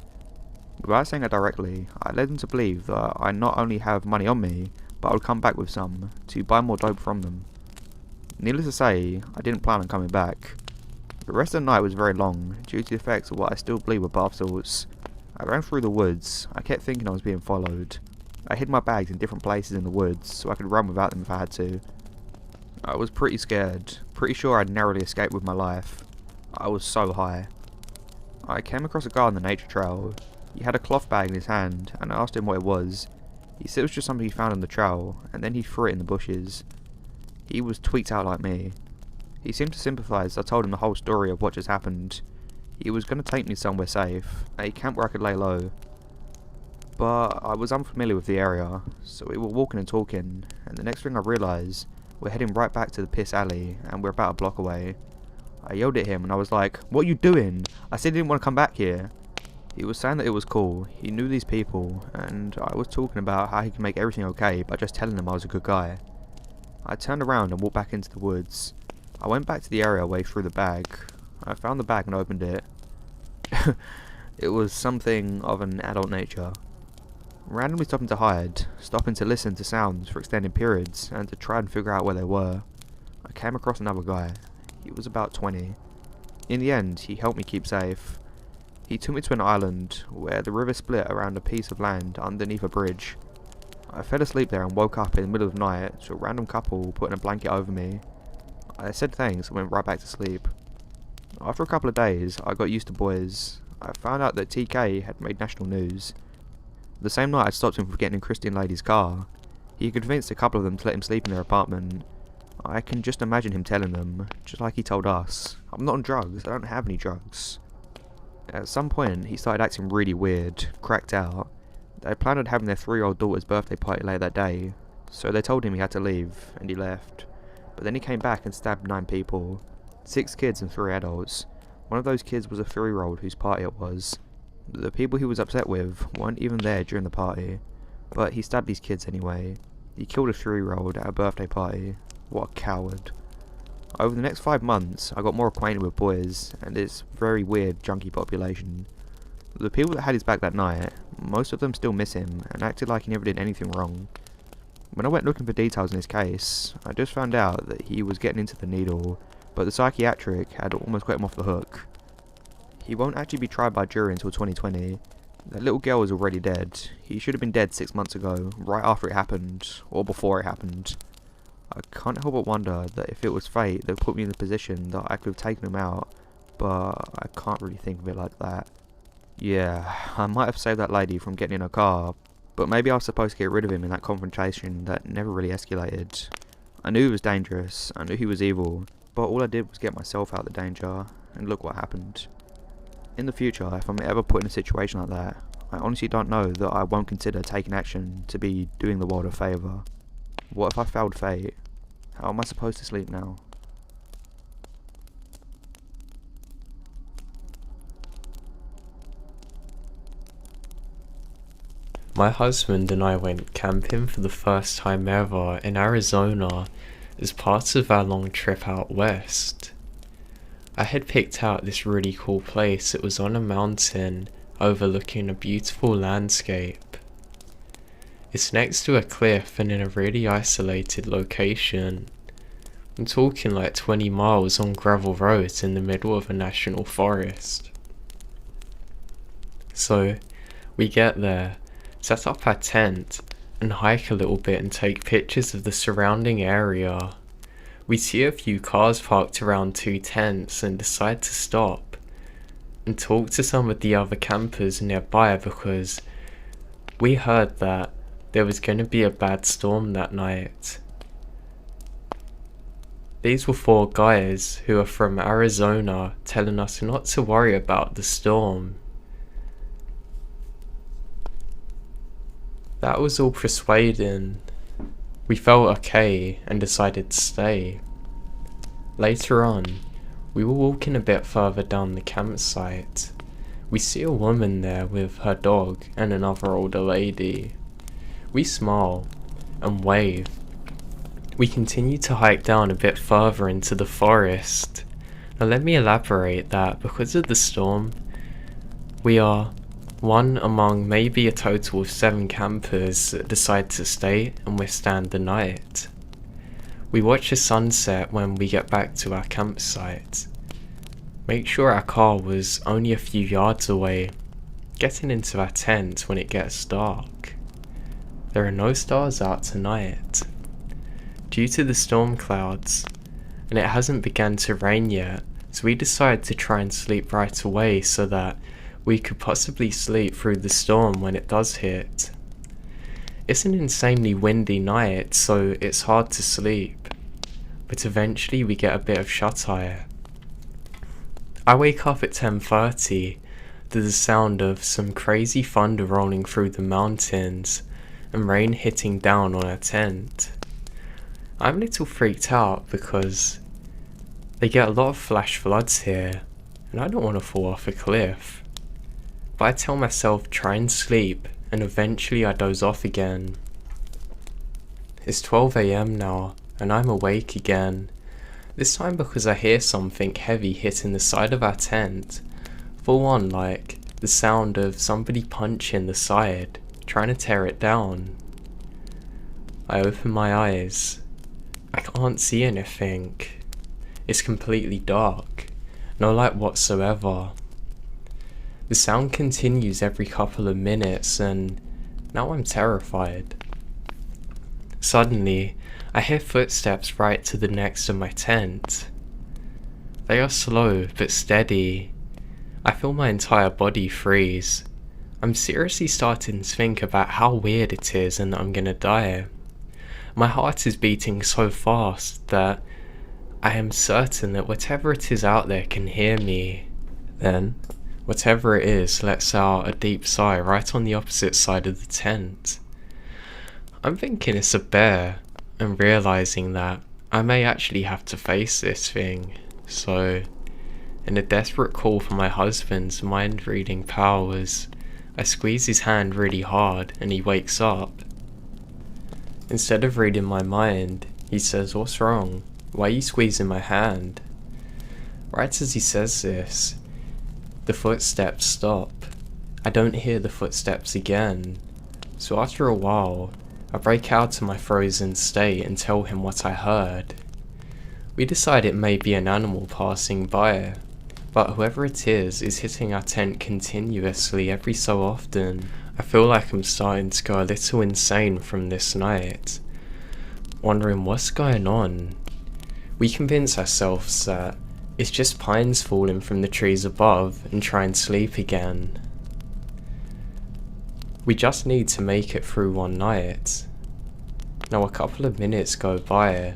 Without saying it directly, I led them to believe that I not only have money on me, but I would come back with some, to buy more dope from them. Needless to say, I didn't plan on coming back. The rest of the night was very long, due to the effects of what I still believe were bath salts. I ran through the woods. I kept thinking I was being followed. I hid my bags in different places in the woods, so I could run without them if I had to. I was pretty scared, pretty sure I'd narrowly escaped with my life. I was so high. I came across a guy on the nature trail. He had a cloth bag in his hand, and I asked him what it was. He said it was just something he found on the trail, and then he threw it in the bushes. He was tweaked out like me. He seemed to sympathise as I told him the whole story of what just happened. He was going to take me somewhere safe, a camp where I could lay low. But I was unfamiliar with the area, so we were walking and talking, and the next thing I realised, we're heading right back to the piss alley, and we're about a block away. I yelled at him and I was like, "What are you doing? I said I didn't want to come back here." He was saying that it was cool, he knew these people, and I was talking about how he could make everything okay by just telling them I was a good guy. I turned around and walked back into the woods. I went back to the area where he threw the bag. I found the bag and opened it. It was something of an adult nature. Randomly stopping to hide, stopping to listen to sounds for extended periods, and to try and figure out where they were. I came across another guy. He was about 20. In the end, he helped me keep safe. He took me to an island, where the river split around a piece of land underneath a bridge. I fell asleep there and woke up in the middle of the night to a random couple putting a blanket over me. I said thanks and went right back to sleep. After a couple of days, I got used to boys. I found out that TK had made national news. The same night I stopped him from getting in Christian lady's car. He convinced a couple of them to let him sleep in their apartment. I can just imagine him telling them, just like he told us, "I'm not on drugs, I don't have any drugs." At some point, he started acting really weird, cracked out. They planned on having their 3-year-old daughter's birthday party later that day, so they told him he had to leave, and he left. But then he came back and stabbed 9 people, 6 kids and 3 adults. One of those kids was a 3-year-old whose party it was. The people he was upset with weren't even there during the party, but he stabbed these kids anyway. He killed a 3-year-old at a birthday party. What a coward. Over the next 5 months, I got more acquainted with boys and this very weird junkie population. The people that had his back that night, most of them still miss him and acted like he never did anything wrong. When I went looking for details in his case, I just found out that he was getting into the needle, but the psychiatric had almost got him off the hook. He won't actually be tried by jury until 2020. That little girl is already dead. He should have been dead 6 months ago, right after it happened, or before it happened. I can't help but wonder that if it was fate that put me in the position that I could have taken him out, but I can't really think of it like that. Yeah, I might have saved that lady from getting in her car, but maybe I was supposed to get rid of him in that confrontation that never really escalated. I knew he was dangerous, I knew he was evil, but all I did was get myself out of the danger, and look what happened. In the future, if I'm ever put in a situation like that, I honestly don't know that I won't consider taking action to be doing the world a favour. What if I failed fate? How am I supposed to sleep now? My husband and I went camping for the first time ever in Arizona as part of our long trip out west. I had picked out this really cool place. It was on a mountain overlooking a beautiful landscape. It's next to a cliff and in a really isolated location. I'm talking like 20 miles on gravel roads in the middle of a national forest. So, we get there, set up our tent, and hike a little bit and take pictures of the surrounding area. We see a few cars parked around 2 tents and decide to stop and talk to some of the other campers nearby because we heard that there was going to be a bad storm that night. These were 4 guys who are from Arizona telling us not to worry about the storm. That was all persuading. We felt okay and decided to stay. Later on, we were walking a bit further down the campsite. We see a woman there with her dog and another older lady. We smile and wave. We continue to hike down a bit further into the forest. Now let me elaborate that because of the storm, we are one among maybe a total of 7 campers that decide to stay and withstand the night. We watch the sunset when we get back to our campsite. Make sure our car was only a few yards away, getting into our tent when it gets dark. There are no stars out tonight. Due to the storm clouds, and it hasn't begun to rain yet, so we decide to try and sleep right away so that we could possibly sleep through the storm when it does hit. It's an insanely windy night, so it's hard to sleep, but eventually we get a bit of shut-eye. I wake up at 10:30 to the sound of some crazy thunder rolling through the mountains and rain hitting down on our tent. I'm a little freaked out because they get a lot of flash floods here, and I don't want to fall off a cliff. But I tell myself try and sleep, and eventually I doze off again. It's 12 AM now, and I'm awake again. This time because I hear something heavy hitting the side of our tent. Full on like the sound of somebody punching the side, trying to tear it down. I open my eyes. I can't see anything. It's completely dark. No light whatsoever. The sound continues every couple of minutes and now I'm terrified. Suddenly, I hear footsteps right to the next of my tent. They are slow but steady. I feel my entire body freeze. I'm seriously starting to think about how weird it is and that I'm gonna die. My heart is beating so fast that I am certain that whatever it is out there can hear me. Then, whatever it is lets out a deep sigh right on the opposite side of the tent. I'm thinking it's a bear and realising that I may actually have to face this thing. So, in a desperate call for my husband's mind-reading powers, I squeeze his hand really hard and he wakes up. Instead of reading my mind, he says, "What's wrong? Why are you squeezing my hand?" Right as he says this, the footsteps stop. I don't hear the footsteps again. So after a while, I break out of my frozen state and tell him what I heard. We decide it may be an animal passing by, but whoever it is hitting our tent continuously every so often. I feel like I'm starting to go a little insane from this night, wondering what's going on. We convince ourselves that it's just pines falling from the trees above and try and sleep again. We just need to make it through one night. Now a couple of minutes go by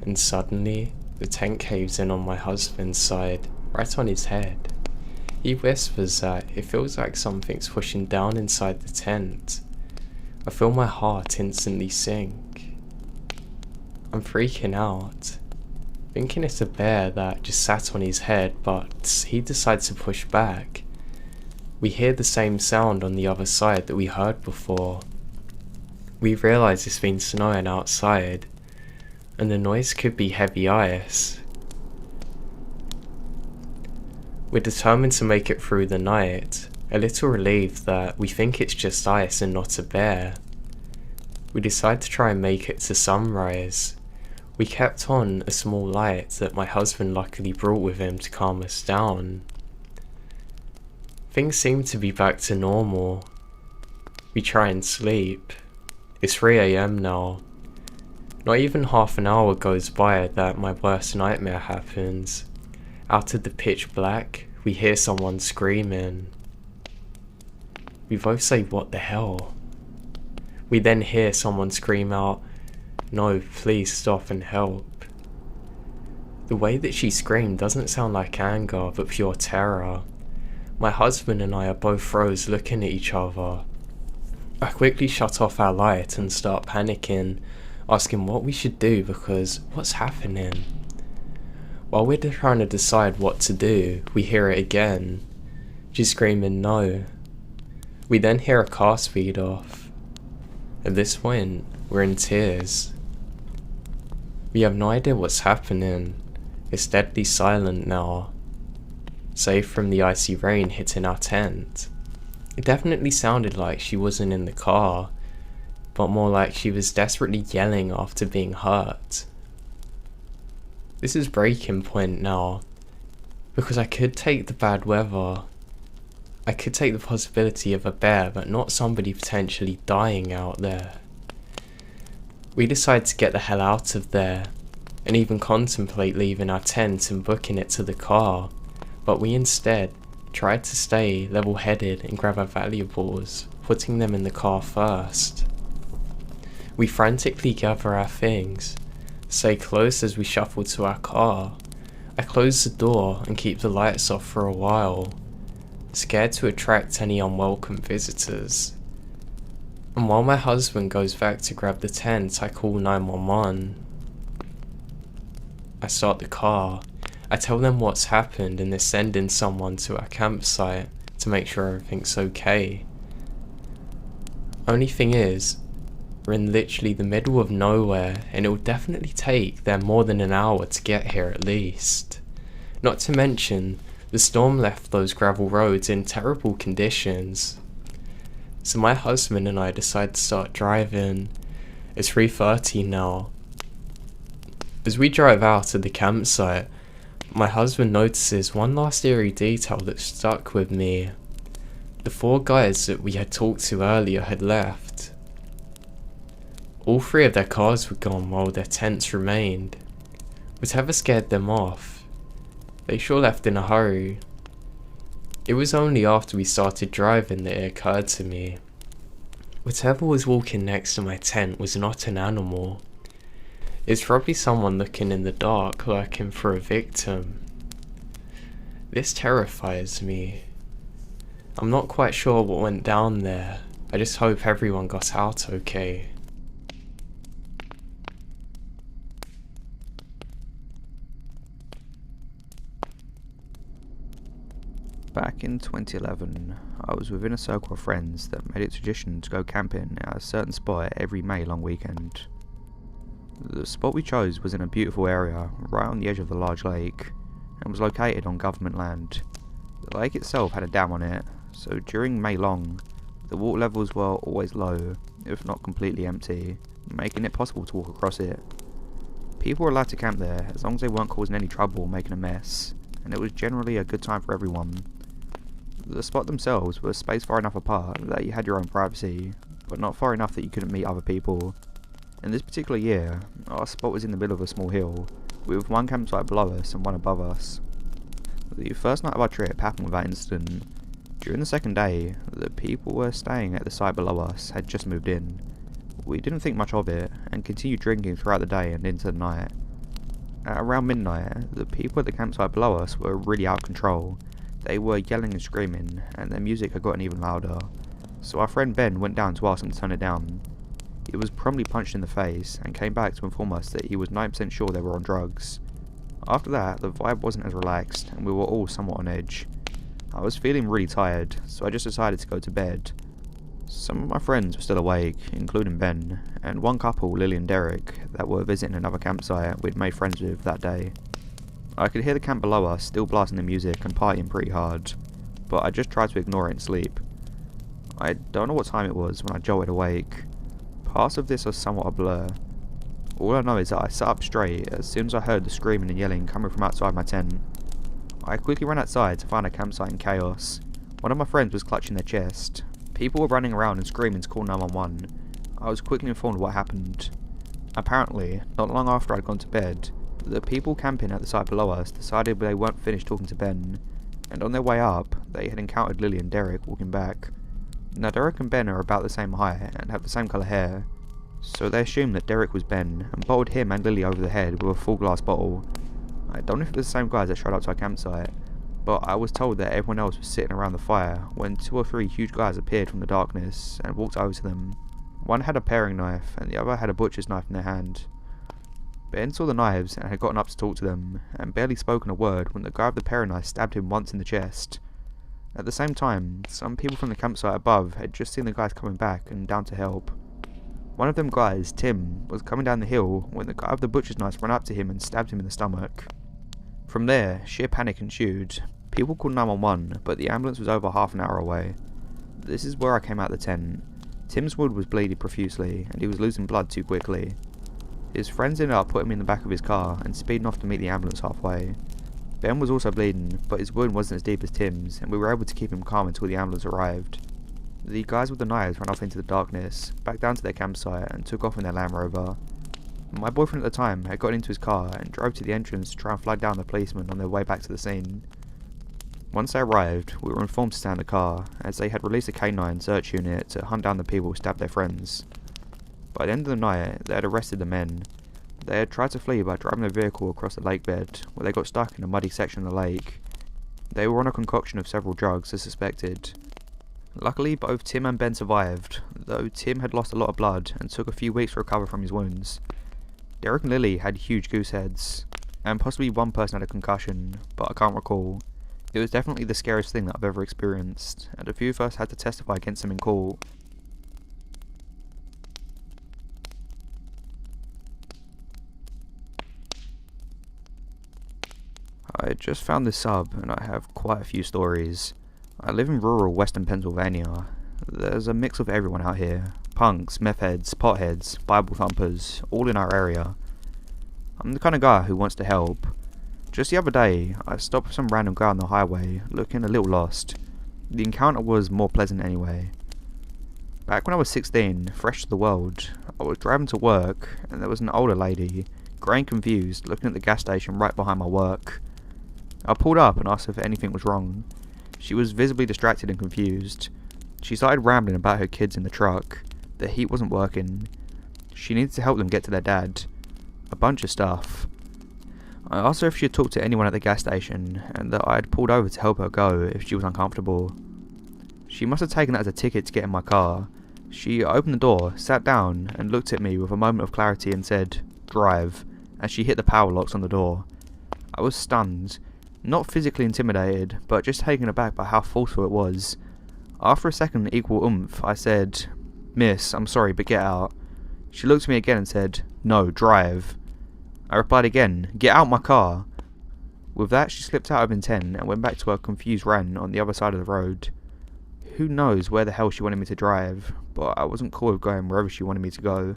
and suddenly the tent caves in on my husband's side, right on his head. He whispers that it feels like something's pushing down inside the tent. I feel my heart instantly sink. I'm freaking out, thinking it's a bear that just sat on his head, but he decides to push back. We hear the same sound on the other side that we heard before. We realise it's been snowing outside, and the noise could be heavy ice. We're determined to make it through the night, a little relieved that we think it's just ice and not a bear. We decide to try and make it to sunrise. We kept on a small light that my husband luckily brought with him to calm us down. Things seem to be back to normal. We try and sleep. It's 3 AM now. Not even half an hour goes by that my worst nightmare happens. Out of the pitch black, we hear someone screaming. We both say, "What the hell?" We then hear someone scream out, "No, please stop and help." The way that she screamed doesn't sound like anger, but pure terror. My husband and I are both froze looking at each other. I quickly shut off our light and start panicking, asking what we should do because what's happening? While we're trying to decide what to do, we hear it again. She's screaming no. We then hear a car speed off. At this point, we're in tears. We have no idea what's happening. It's deadly silent now, save from the icy rain hitting our tent. It definitely sounded like she wasn't in the car, but more like she was desperately yelling after being hurt. This is breaking point now, because I could take the bad weather. I could take the possibility of a bear, but not somebody potentially dying out there. We decide to get the hell out of there, and even contemplate leaving our tent and booking it to the car, but we instead tried to stay level-headed and grab our valuables, putting them in the car first. We frantically gather our things, stay close as we shuffle to our car. I close the door and keep the lights off for a while, scared to attract any unwelcome visitors. And while my husband goes back to grab the tent, I call 911. I start the car. I tell them what's happened and they're sending someone to our campsite to make sure everything's okay. Only thing is, we're in literally the middle of nowhere and it will definitely take them more than an hour to get here at least. Not to mention, the storm left those gravel roads in terrible conditions. So my husband and I decide to start driving. It's 3:30 now. As we drive out of the campsite, my husband notices one last eerie detail that stuck with me. The 4 guys that we had talked to earlier had left. All 3 of their cars were gone while their tents remained. Whatever scared them off, they sure left in a hurry. It was only after we started driving that it occurred to me. Whatever was walking next to my tent was not an animal. It's probably someone looking in the dark, lurking for a victim. This terrifies me. I'm not quite sure what went down there. I just hope everyone got out okay. Back in 2011, I was within a circle of friends that made it tradition to go camping at a certain spot every May long weekend. The spot we chose was in a beautiful area, right on the edge of the large lake, and was located on government land. The lake itself had a dam on it, so during May long, the water levels were always low, if not completely empty, making it possible to walk across it. People were allowed to camp there, as long as they weren't causing any trouble or making a mess, and it was generally a good time for everyone. The spot themselves was spaced far enough apart that you had your own privacy, but not far enough that you couldn't meet other people. In this particular year, our spot was in the middle of a small hill, with one campsite below us and one above us. The first night of our trip happened without incident. During the second day, the people were staying at the site below us had just moved in. We didn't think much of it, and continued drinking throughout the day and into the night. At around midnight, the people at the campsite below us were really out of control. They were yelling and screaming, and their music had gotten even louder. So our friend Ben went down to ask them to turn it down. He was promptly punched in the face, and came back to inform us that he was 9% sure they were on drugs. After that, the vibe wasn't as relaxed, and we were all somewhat on edge. I was feeling really tired, so I just decided to go to bed. Some of my friends were still awake, including Ben, and one couple, Lily and Derek, that were visiting another campsite we'd made friends with that day. I could hear the camp below us still blasting the music and partying pretty hard, but I just tried to ignore it and sleep. I don't know what time it was when I jolted awake. Parts of this are somewhat a blur. All I know is that I sat up straight as soon as I heard the screaming and yelling coming from outside my tent. I quickly ran outside to find a campsite in chaos. One of my friends was clutching their chest. People were running around and screaming to call 911. I was quickly informed of what happened. Apparently, not long after I'd gone to bed, the people camping at the site below us decided they weren't finished talking to Ben, and on their way up, they had encountered Lily and Derek walking back. Now Derek and Ben are about the same height and have the same colour hair, so they assumed that Derek was Ben and bottled him and Lily over the head with a full glass bottle. I don't know if it was the same guys that showed up to our campsite, but I was told that everyone else was sitting around the fire when 2 or 3 huge guys appeared from the darkness and walked over to them. One had a paring knife and the other had a butcher's knife in their hand. Ben saw the knives and had gotten up to talk to them, and barely spoken a word when the guy with the paring knife stabbed him once in the chest. At the same time, some people from the campsite above had just seen the guys coming back and down to help. One of them guys, Tim, was coming down the hill when the guy with the butcher's knife ran up to him and stabbed him in the stomach. From there, sheer panic ensued. People called 911, but the ambulance was over half an hour away. This is where I came out the tent. Tim's wound was bleeding profusely, and he was losing blood too quickly. His friends ended up putting him in the back of his car and speeding off to meet the ambulance halfway. Ben was also bleeding, but his wound wasn't as deep as Tim's, and we were able to keep him calm until the ambulance arrived. The guys with the knives ran off into the darkness, back down to their campsite, and took off in their Land Rover. My boyfriend at the time had got into his car and drove to the entrance to try and flag down the policemen on their way back to the scene. Once they arrived, we were informed to stay in the car, as they had released a K9 search unit to hunt down the people who stabbed their friends. By the end of the night, they had arrested the men. They had tried to flee by driving their vehicle across the lake bed, where they got stuck in a muddy section of the lake. They were on a concoction of several drugs as suspected. Luckily, both Tim and Ben survived, though Tim had lost a lot of blood and took a few weeks to recover from his wounds. Derek and Lily had huge goose heads, and possibly one person had a concussion, but I can't recall. It was definitely the scariest thing that I've ever experienced, and a few of us had to testify against them in court. I just found this sub, and I have quite a few stories. I live in rural western Pennsylvania. There's a mix of everyone out here. Punks, meth heads, potheads, Bible thumpers, all in our area. I'm the kind of guy who wants to help. Just the other day, I stopped with some random guy on the highway, looking a little lost. The encounter was more pleasant anyway. Back when I was 16, fresh to the world, I was driving to work, and there was an older lady, grey and confused, looking at the gas station right behind my work. I pulled up and asked her if anything was wrong. She was visibly distracted and confused. She started rambling about her kids in the truck. The heat wasn't working. She needed to help them get to their dad. A bunch of stuff. I asked her if she had talked to anyone at the gas station, and that I had pulled over to help her go if she was uncomfortable. She must have taken that as a ticket to get in my car. She opened the door, sat down, and looked at me with a moment of clarity and said, "Drive," as she hit the power locks on the door. I was stunned. Not physically intimidated, but just taken aback by how forceful it was. After a second equal oomph, I said, "Miss, I'm sorry, but get out." She looked at me again and said, "No, drive." I replied again, "Get out my car." With that, she slipped out of intent and went back to her confused rant on the other side of the road. Who knows where the hell she wanted me to drive, but I wasn't cool with going wherever she wanted me to go.